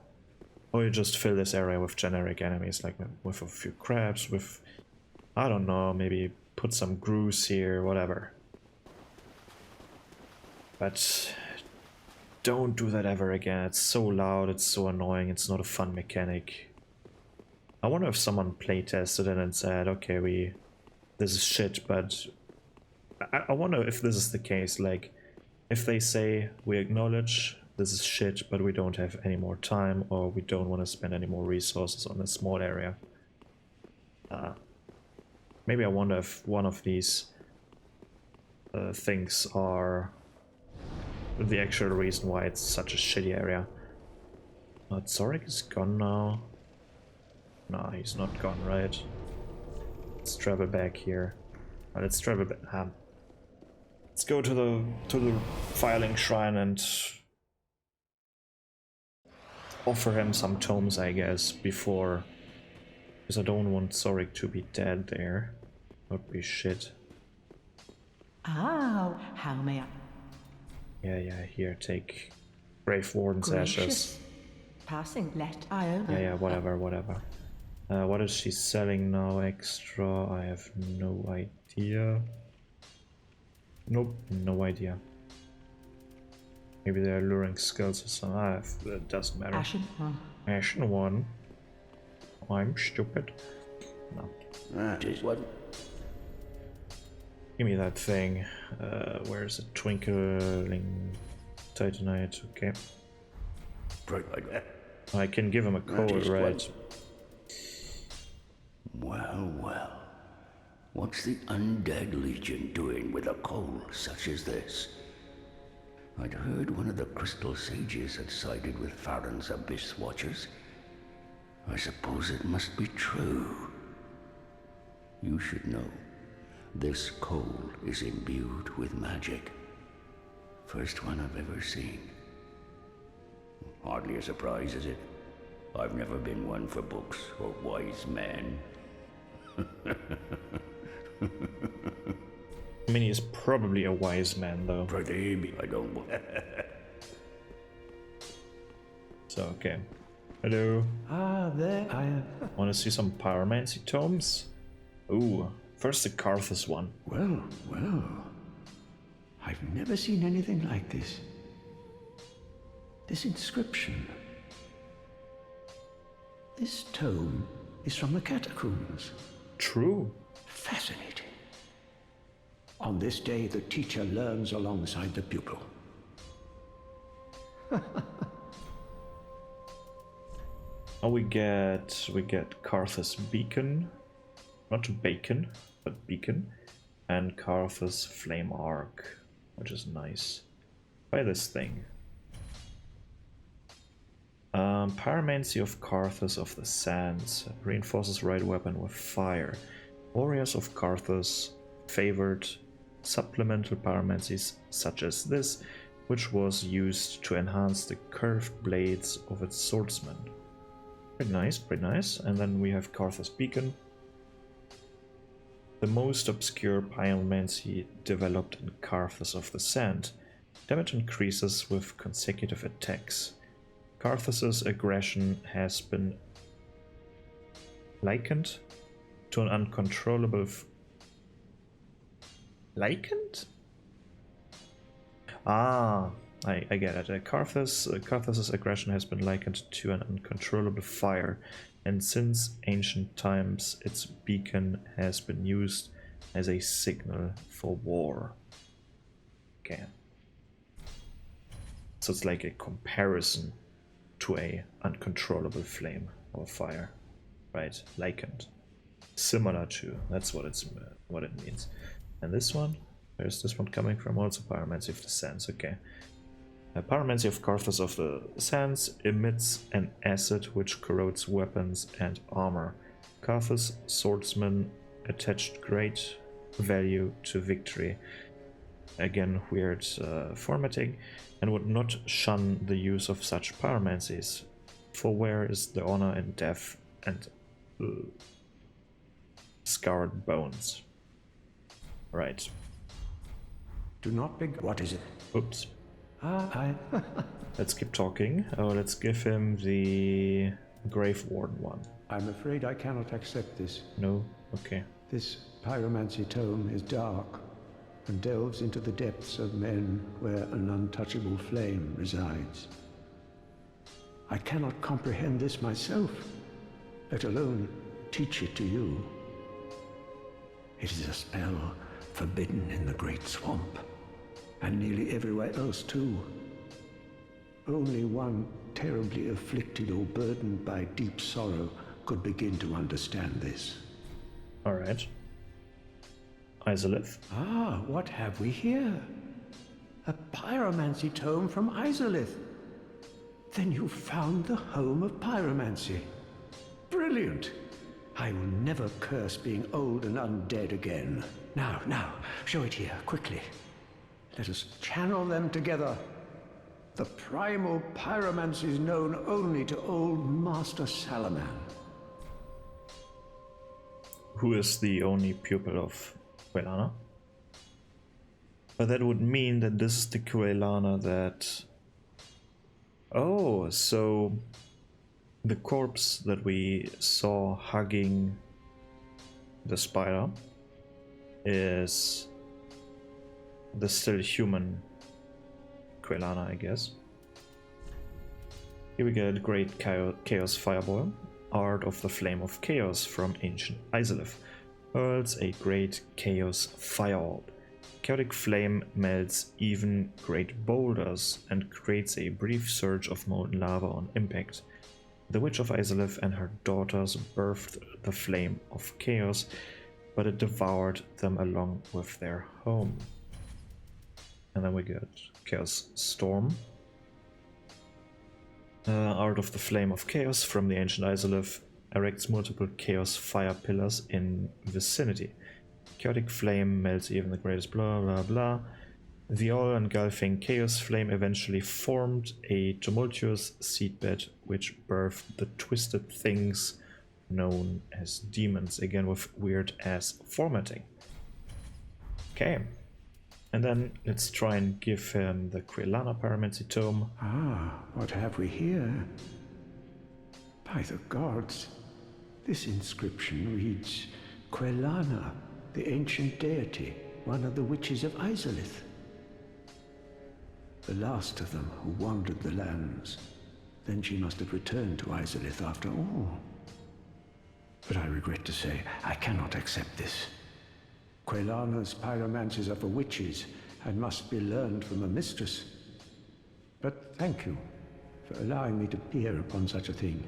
Or you just fill this area with generic enemies, like with a few crabs, with, I don't know, maybe put some grooves here, whatever. But don't do that ever again. It's so loud, it's so annoying, it's not a fun mechanic. I wonder if someone playtested it and said, okay, this is shit, but I wonder if this is the case, like, if they say, we acknowledge this is shit, but we don't have any more time, or we don't want to spend any more resources on a small area. Maybe I wonder if one of these things are the actual reason why it's such a shitty area. Zorik is gone now. No, he's not gone, right? Let's travel back here. Let's travel back. Let's go to the filing shrine and offer him some tomes, I guess, before, because I don't want Zorik to be dead there. That would be shit. Ah, how may I? Yeah, here, take Brave Warden's ashes. Passing, let Iona. Yeah, whatever. What is she selling now extra? I have no idea. Nope, no idea. Maybe they're luring skills or something. It doesn't matter. Ashen one. I'm stupid. No. That is what. Give me that thing. Where's it? Twinkling Titanite. Okay. Right like that. I can give him a code, right? Well. What's the Undead Legion doing with a coal such as this? I'd heard one of the Crystal Sages had sided with Farron's Abyss Watchers. I suppose it must be true. You should know, this coal is imbued with magic. First one I've ever seen. Hardly a surprise, is it? I've never been one for books or wise men. I mean, he's probably a wise man, though. I don't. So, okay. Hello. Ah, there I am. Want to see some pyromancy tomes? Ooh, first the Karthus one. Well. I've never seen anything like this. This inscription. This tome is from the catacombs. True. Fascinating. On this day, the teacher learns alongside the pupil. Oh, we get Karthus Beacon, not Bacon, but Beacon, and Karthus Flame Arc, which is nice. Buy this thing. Pyromancy of Karthus of the Sands reinforces right weapon with fire. Warriors of Karthus favored supplemental pyromancies such as this, which was used to enhance the curved blades of its swordsmen. Pretty nice. And then we have Karthus Beacon. The most obscure pyromancy developed in Karthus of the Sand. Damage increases with consecutive attacks. Karthus's aggression has been likened to an uncontrollable likened? Ah, I get it. Karthus's aggression has been likened to an uncontrollable fire, and since ancient times, its beacon has been used as a signal for war. Okay. So it's like a comparison to a uncontrollable flame or fire, right? Likened, similar to. That's what it means. And this one, where's this one coming from? Also Pyromancy of the Sands. Okay. Pyromancy of Karthus of the Sands emits an acid which corrodes weapons and armor. Karthus swordsmen attached great value to victory. Again, weird formatting, and would not shun the use of such pyromancies. For where is the honor in death and scarred bones? Right. Do not be. What is it? Oops. Let's keep talking. Oh, let's give him the Grave Warden one. I'm afraid I cannot accept this. No? Okay. This pyromancy tome is dark and delves into the depths of men where an untouchable flame resides. I cannot comprehend this myself, let alone teach it to you. It is a spell forbidden in the Great Swamp, and nearly everywhere else too. Only one terribly afflicted or burdened by deep sorrow could begin to understand this. Alright. Izalith. Ah, what have we here? A pyromancy tome from Izalith. Then you found the home of pyromancy. Brilliant! I will never curse being old and undead again. Now, show it here, quickly. Let us channel them together. The primal pyromancies known only to old Master Salaman. Who is the only pupil of Quelana? But that would mean that this is the Quelana that... Oh, so the corpse that we saw hugging the spider is the still human Quelana, I guess. Here we get Great Chaos Fireball, Art of the Flame of Chaos from Ancient Izalith. Hurls a great chaos fireorb. Chaotic flame melts even great boulders and creates a brief surge of molten lava on impact. The Witch of Izalith and her daughters birthed the flame of chaos, but it devoured them along with their home. And then we get Chaos Storm. Art of the Flame of Chaos from the Ancient Izalith erects multiple chaos fire pillars in vicinity. Chaotic flame melts even the greatest blah blah blah. The all-engulfing chaos flame eventually formed a tumultuous seedbed which birthed the twisted things known as demons, again with weird-ass formatting. Okay. And then let's try and give him the Quelana Pyromancy Tome. Ah, what have we here? By the gods, this inscription reads, Quelana, the ancient deity, one of the witches of Izalith. The last of them who wandered the lands. Then she must have returned to Izalith after all. But I regret to say, I cannot accept this. Quelana's pyromancies are for witches and must be learned from a mistress. But thank you for allowing me to peer upon such a thing.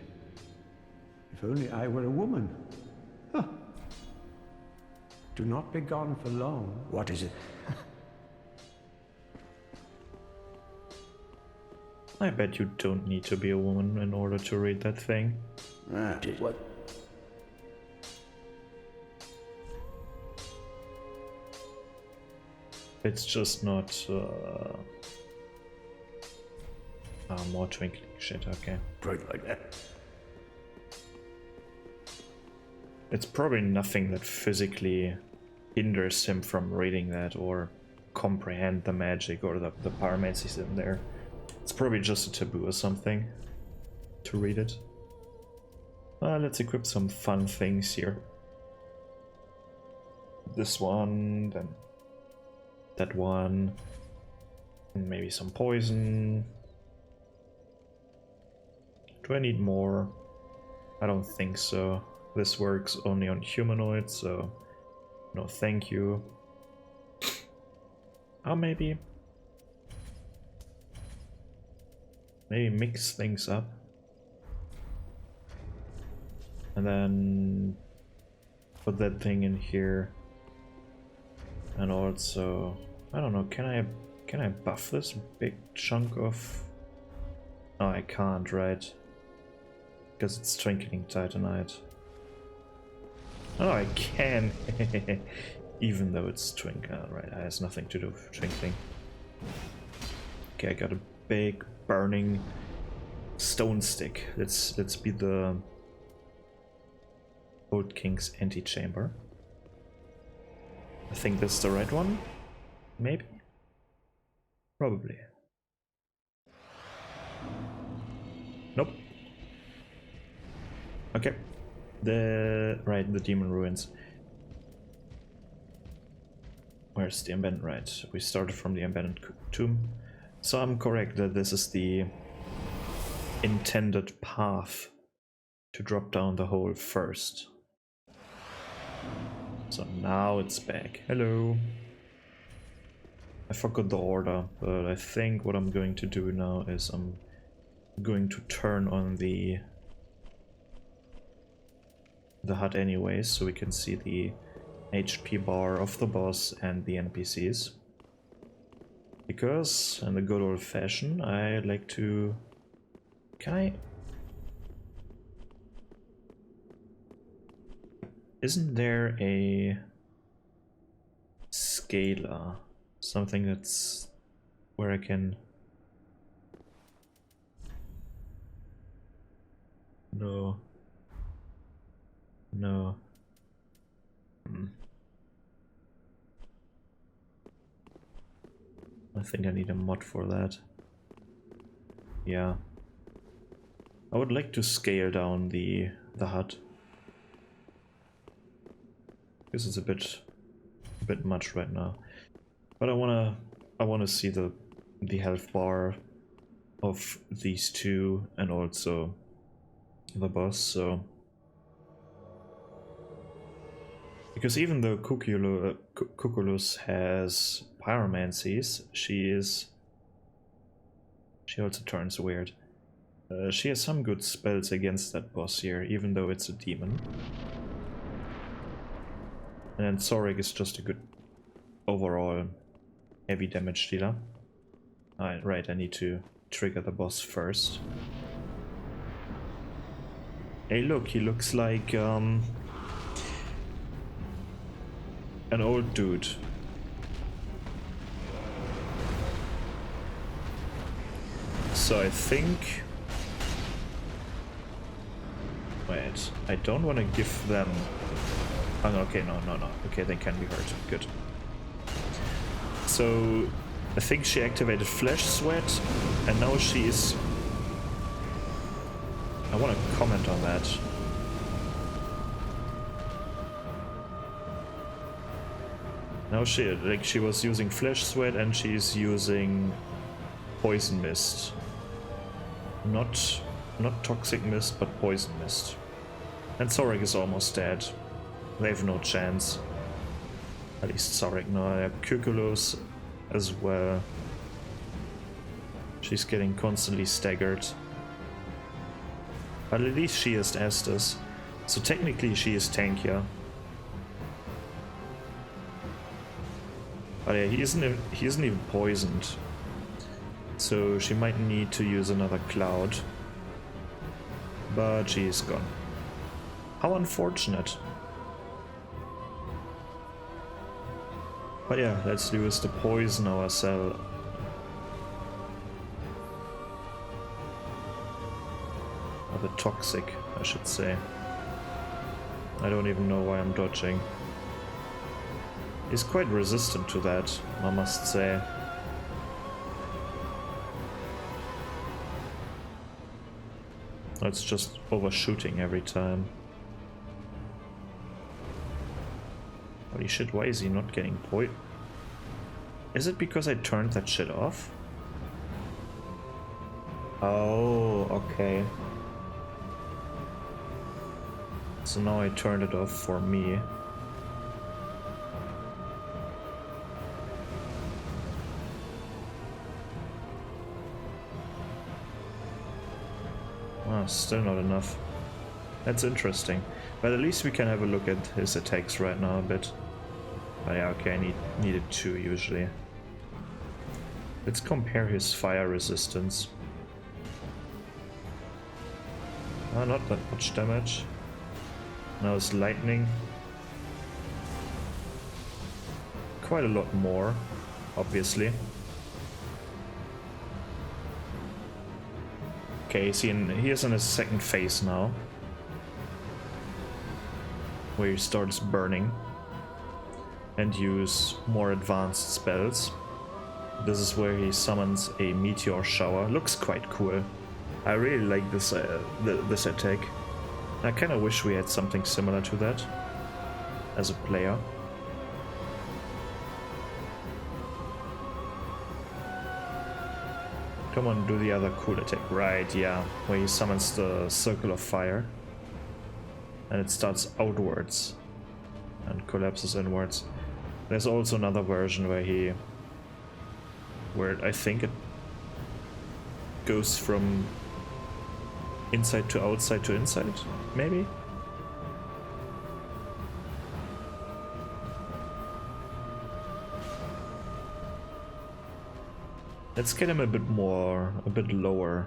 If only I were a woman. Huh. Do not be gone for long. What is it? I bet you don't need to be a woman in order to read that thing. What? It's just not more twinkling shit, okay. Right like that. It's probably nothing that physically hinders him from reading that or comprehend the magic or the pyromancies in there. It's probably just a taboo or something to read it. Let's equip some fun things here. This one, then that one, and maybe some poison. Do I need more? I don't think so. This works only on humanoids, so no thank you. Oh, maybe mix things up. And then put that thing in here. And also, I don't know, can I buff this big chunk of... No, I can't, right? Because it's Twinkling Titanite. Oh, I can! Even though it's twinkling, right, it has nothing to do with twinkling. Okay, I got a big burning stone stick. Let's be the Old King's antechamber. I think that's the right one. Maybe? Probably. Nope. Okay. The demon ruins. Where's the abandoned? Right, we started from the abandoned tomb. So I'm correct that this is the intended path to drop down the hole first. So now it's back. Hello. I forgot the order, but I think what I'm going to do now is I'm going to turn on the hut anyways, so we can see the HP bar of the boss and the NPCs. Because, in the good old fashion, I like to... Can I... Isn't there a scaler? Something that's where I can... No. No. I think I need a mod for that. Yeah. I would like to scale down the hut. Because it's a bit much right now. But I wanna see the health bar of these two and also the boss, so because even though Cuculus has pyromancies, she also turns weird. She has some good spells against that boss here, even though it's a demon. And then Zorik is just a good overall heavy damage dealer. Right, I need to trigger the boss first. Hey look, he looks like an old dude. So I think... Wait, I don't want to give them... Oh, no, okay, no. Okay, they can be hurt. Good. So I think she activated Flesh Sweat, and now she is... I want to comment on that. Now she was using Flesh Sweat and she's using Poison Mist. Not Toxic Mist, but Poison Mist. And Zorik is almost dead. They have no chance. At least Zorik, no. Cuculus as well. She's getting constantly staggered. But at least she is Estus. So technically she is tankier. But yeah, he isn't even poisoned. So she might need to use another cloud. But she is gone. How unfortunate. But yeah, let's use the poison ourselves. Or the toxic, I should say. I don't even know why I'm dodging. He's quite resistant to that, I must say. It's just overshooting every time. Holy shit, why is he not getting point? Is it because I turned that shit off? Oh, okay. So now I turned it off for me. Still not enough. That's interesting. But at least we can have a look at his attacks right now a bit. But yeah, okay, I needed 2 usually. Let's compare his fire resistance. Not that much damage. Now his lightning. Quite a lot more, obviously. Okay, he is in his second phase now. Where he starts burning. And use more advanced spells. This is where he summons a meteor shower. Looks quite cool. I really like this this attack. I kind of wish we had something similar to that as a player. Come on, do the other cool attack. Right, yeah, where he summons the circle of fire and it starts outwards and collapses inwards. There's also another version where I think it goes from inside to outside to inside, maybe? Let's get him a bit lower,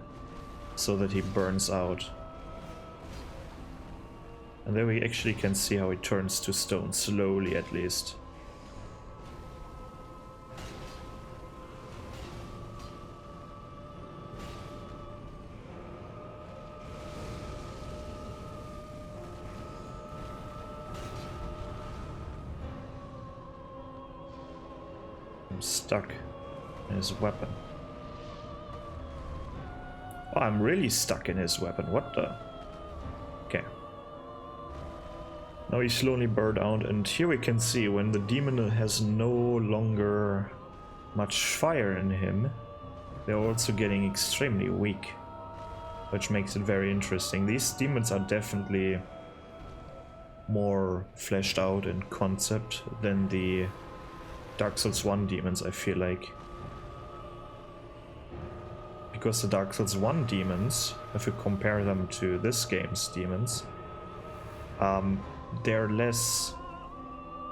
so that he burns out. And there we actually can see how he turns to stone, slowly at least. I'm stuck in his weapon. Oh, I'm really stuck in his weapon. What the? Okay. Now he's slowly burned out, and here we can see when the demon has no longer much fire in him, they're also getting extremely weak, which makes it very interesting. These demons are definitely more fleshed out in concept than the Dark Souls 1 demons, I feel like. Because the Dark Souls 1 demons, if you compare them to this game's demons, they're less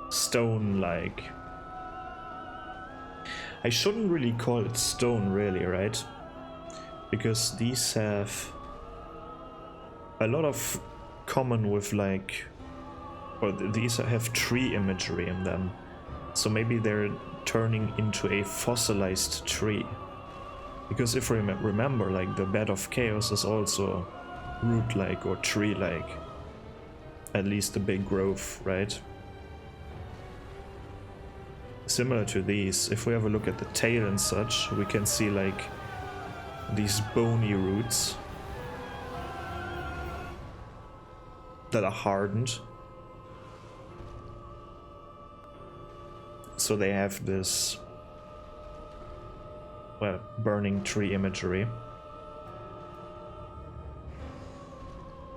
stone-like. I shouldn't really call it stone, really, right? Because these have a lot of common with, like, or these have tree imagery in them. So maybe they're turning into a fossilized tree. Because if we remember, like, the Bed of Chaos is also root-like or tree-like. At least a big growth, right? Similar to these, if we have a look at the tail and such, we can see, like, these bony roots that are hardened. So they have this, well, burning tree imagery.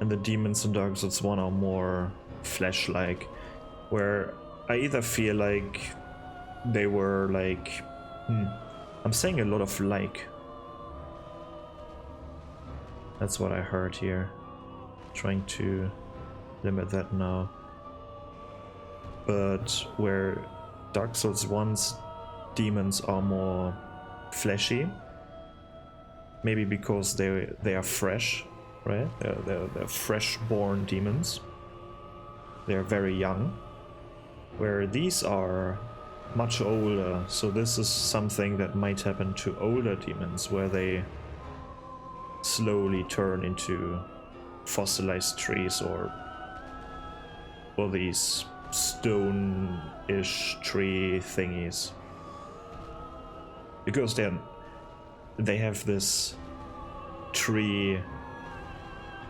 And the demons in Dark Souls 1 are more flesh-like, where I either feel like they were like... I'm saying a lot of like. That's what I heard here. Trying to limit that now. But where Dark Souls 1's demons are more fleshy, maybe because they are fresh, right? They're fresh-born demons. They're very young. Where these are much older, so this is something that might happen to older demons, where they slowly turn into fossilized trees or these stone-ish tree thingies. Because they have this tree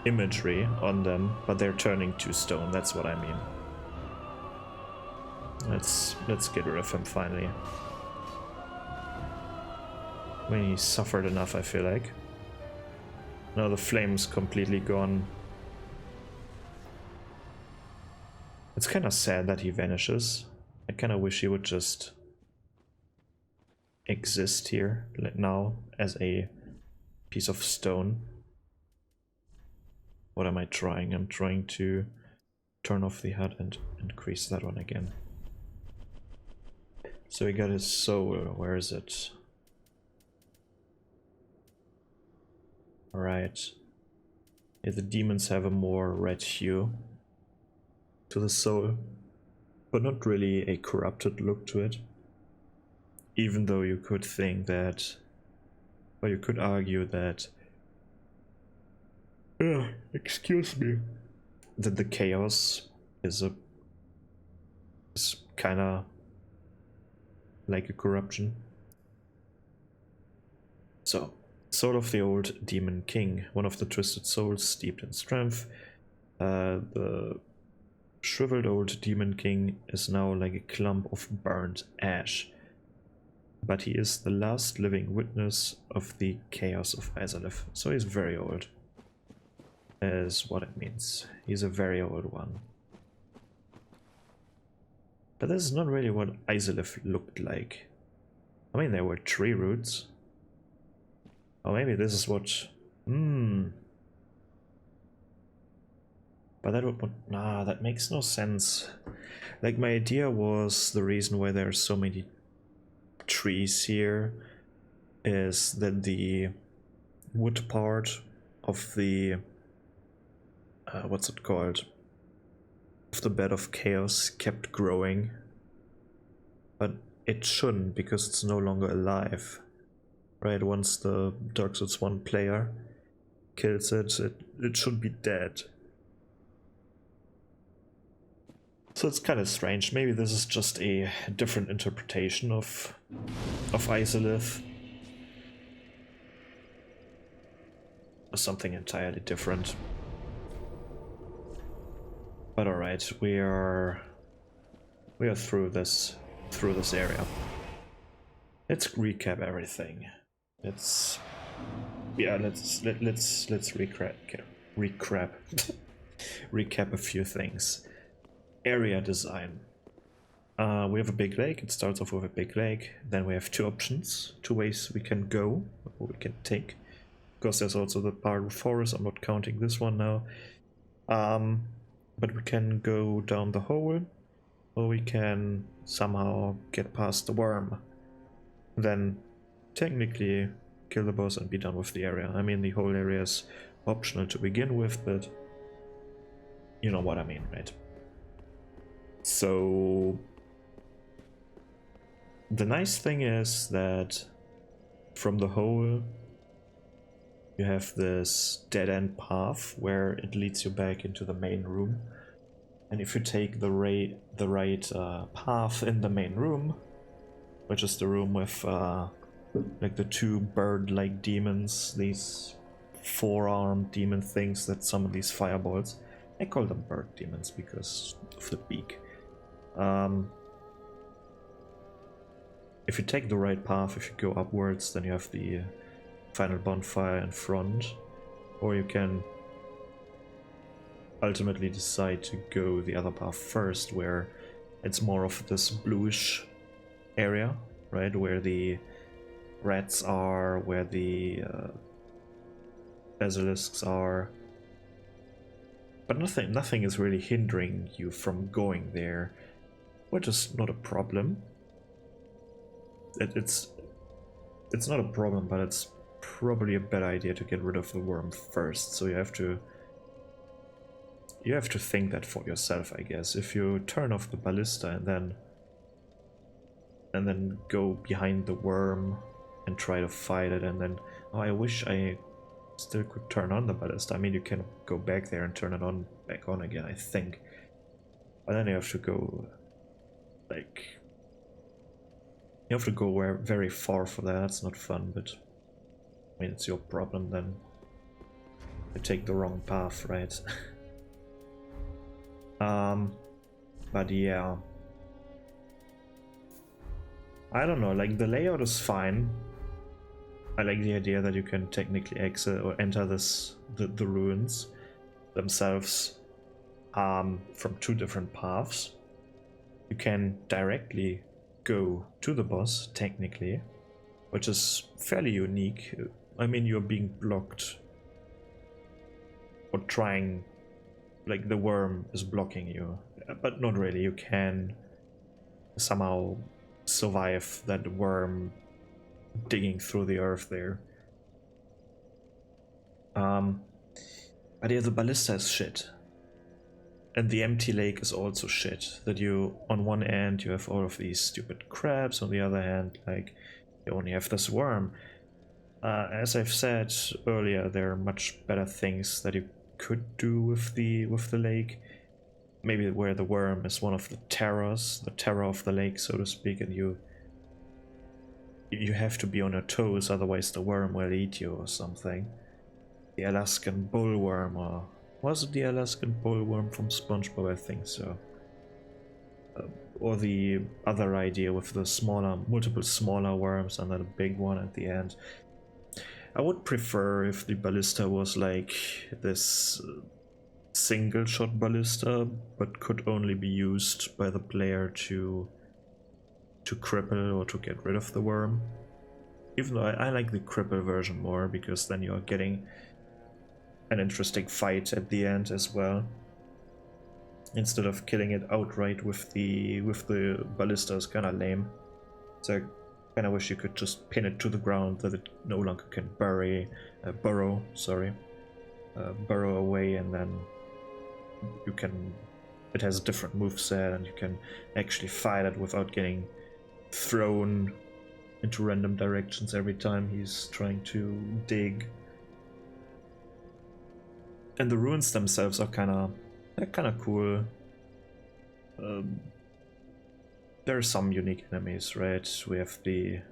imagery on them, but they're turning to stone, that's what I mean. Let's get rid of him finally. I mean, he suffered enough, I feel like. Now the flame's completely gone. It's kind of sad that he vanishes. I kind of wish he would just exist here now as a piece of stone. What am I trying? I'm trying to turn off the HUD and increase that one again. So we got his soul. Where is it? Alright. Yeah, the demons have a more red hue to the soul, but not really a corrupted look to it. Even though you could think that, or you could argue that, excuse me, that the chaos is kind of like a corruption. So Soul of the Old Demon King, one of the twisted souls steeped in strength. The shriveled old Demon King is now like a clump of burnt ash, but he is the last living witness of the chaos of Izalith, so he's very old, is what it means. He's a very old one. But this is not really what Izalith looked like. I mean, there were tree roots. Or maybe this is what... But that would... Nah, that makes no sense. Like, my idea was the reason why there are so many trees here is that the wood part of the... what's it called? Of the bed of chaos kept growing. But it shouldn't, because it's no longer alive. Right, once the Dark Souls 1 player kills it, it should be dead. So it's kind of strange. Maybe this is just a different interpretation of Izalith. Or something entirely different. But alright, we are through this area. Let's recap everything. Let's recap a few things. Area design. We have a big lake. It starts off with a big lake. Then we have two options, two ways we can go, or we can take. Of course, there's also the part of forest. I'm not counting this one now. But we can go down the hole, or we can somehow get past the worm. Then technically kill the boss and be done with the area. I mean, the whole area is optional to begin with, but you know what I mean, right? So the nice thing is that from the hole you have this dead-end path where it leads you back into the main room, and if you take the right path in the main room, which is the room with like the two bird-like demons, these four-armed demon things that summon these fireballs. I call them bird demons because of the beak. If you take the right path, if you go upwards, then you have the final bonfire in front, or you can ultimately decide to go the other path first, where it's more of this bluish area, right, where the rats are, where the basilisks are, but nothing is really hindering you from going there, which is not a problem. It's not a problem, but it's probably a better idea to get rid of the worm first, so you have to think that for yourself, I guess. If you turn off the ballista and then go behind the worm and try to fight it, and then, oh, I wish I still could turn on the ballista. I mean, you can go back there and turn it on back on again, I think, but then you have to go like very far for that. That's not fun, but I mean, it's your problem then. You take the wrong path, right? But yeah, I don't know, like the layout is fine. I like the idea that you can technically exit or enter the ruins themselves from two different paths. You can directly go to the boss, technically, which is fairly unique. I mean, you're being blocked or trying, like the worm is blocking you, but not really. You can somehow survive that worm digging through the earth there. But yeah, the ballista is shit. And the empty lake is also shit. That you, on one end, you have all of these stupid crabs, on the other hand, like, you only have this worm. As I've said earlier, there are much better things that you could do with the lake. Maybe where the worm is one of the terrors, the terror of the lake, so to speak, and you you have to be on your toes, otherwise the worm will eat you or something. The Alaskan bullworm, or was it the Alaskan bullworm from SpongeBob? I think so. Or the other idea with the multiple smaller worms and then a big one at the end. I would prefer if the ballista was like this single shot ballista, but could only be used by the player to cripple or to get rid of the worm. Even though I like the cripple version more, because then you are getting an interesting fight at the end as well. Instead of killing it outright with the ballista is kind of lame. So I kind of wish you could just pin it to the ground that it no longer can burrow away, and then you can. It has a different moveset, and you can actually fight it without getting thrown into random directions every time he's trying to dig. And the ruins themselves are kind of cool. There are some unique enemies, right? We have we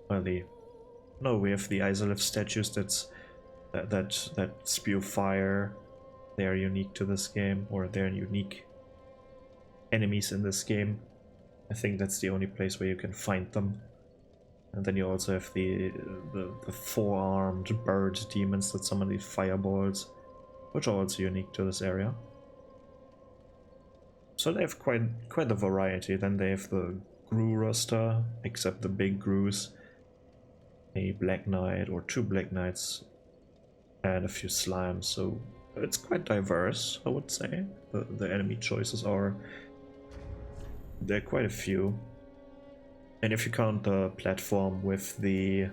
have the Isolith statues that spew fire. They are unique to this game, or they're unique enemies in this game. I think that's the only place where you can find them. And then you also have the four-armed bird demons that summon these fireballs, which are also unique to this area. So they have quite a variety. Then they have the Gru roster, except the big Grus, a Black Knight or two Black Knights, and a few slimes. So it's quite diverse, I would say. The enemy choices are. There are quite a few. And if you count the platform with the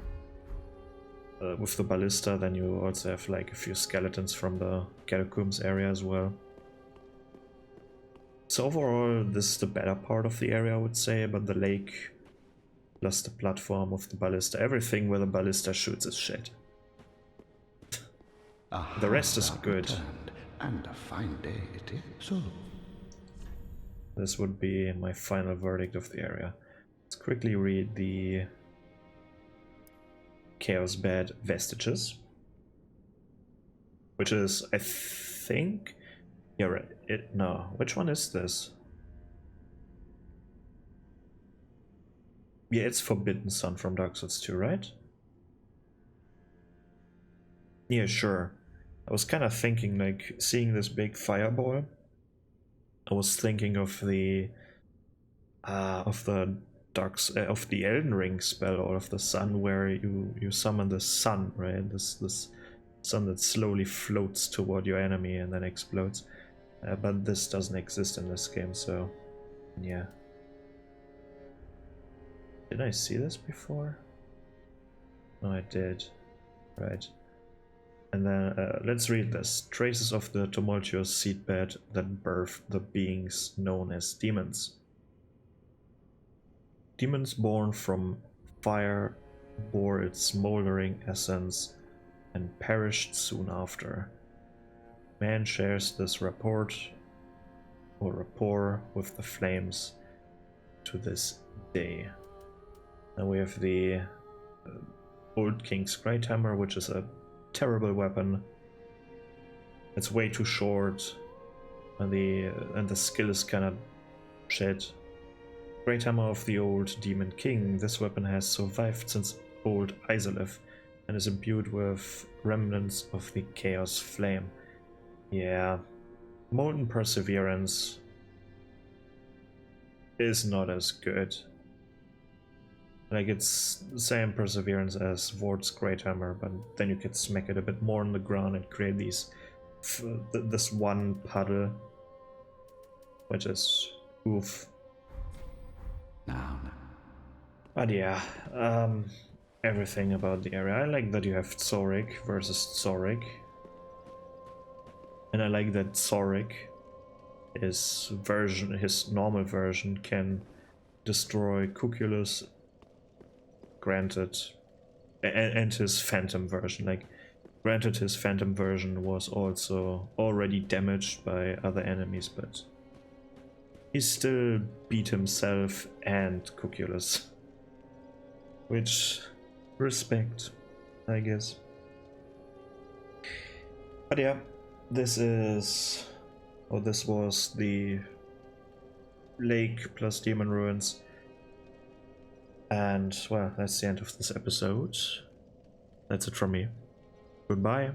ballista, then you also have like a few skeletons from the catacombs area as well. So overall, this is the better part of the area, I would say, but the lake plus the platform with the ballista, everything where the ballista shoots is shit. The rest is good. And a fine day it is. So this would be my final verdict of the area. Let's quickly read the Chaos Bed Vestiges, which is, I think, yeah, right. No, which one is this? Yeah, it's Forbidden Sun from Dark Souls 2, right? Yeah, sure. I was kind of thinking, like, seeing this big fireball, I was thinking of the Elden Ring spell, or of the sun, where you summon the sun, right? This sun that slowly floats toward your enemy and then explodes. But this doesn't exist in this game, so yeah. Did I see this before? No, I did. Right. And then let's read this. Traces of the tumultuous seedbed that birthed the beings known as demons. Demons born from fire bore its smoldering essence and perished soon after. Man shares this rapport with the flames to this day. Now we have the Old King's Great Hammer, which is a terrible weapon. It's way too short, and the skill is kind of shit. Great Hammer of the Old Demon King. This weapon has survived since Old Isolith and is imbued with remnants of the Chaos Flame. Yeah, Molten Perseverance is not as good. Like, it's the same perseverance as Vort's Great Hammer, but then you could smack it a bit more on the ground and create this one puddle, which is oof. now. But yeah, everything about the area. I like that you have Zorik versus Zorik. And I like that Zorik, his normal version, can destroy Cuculus, granted, and his Phantom version. Like, granted, his Phantom version was also already damaged by other enemies, but he still beat himself and Cuculus. Which, respect, I guess. But yeah, this was the lake plus demon ruins. And well, that's the end of this episode. That's it from me. Goodbye.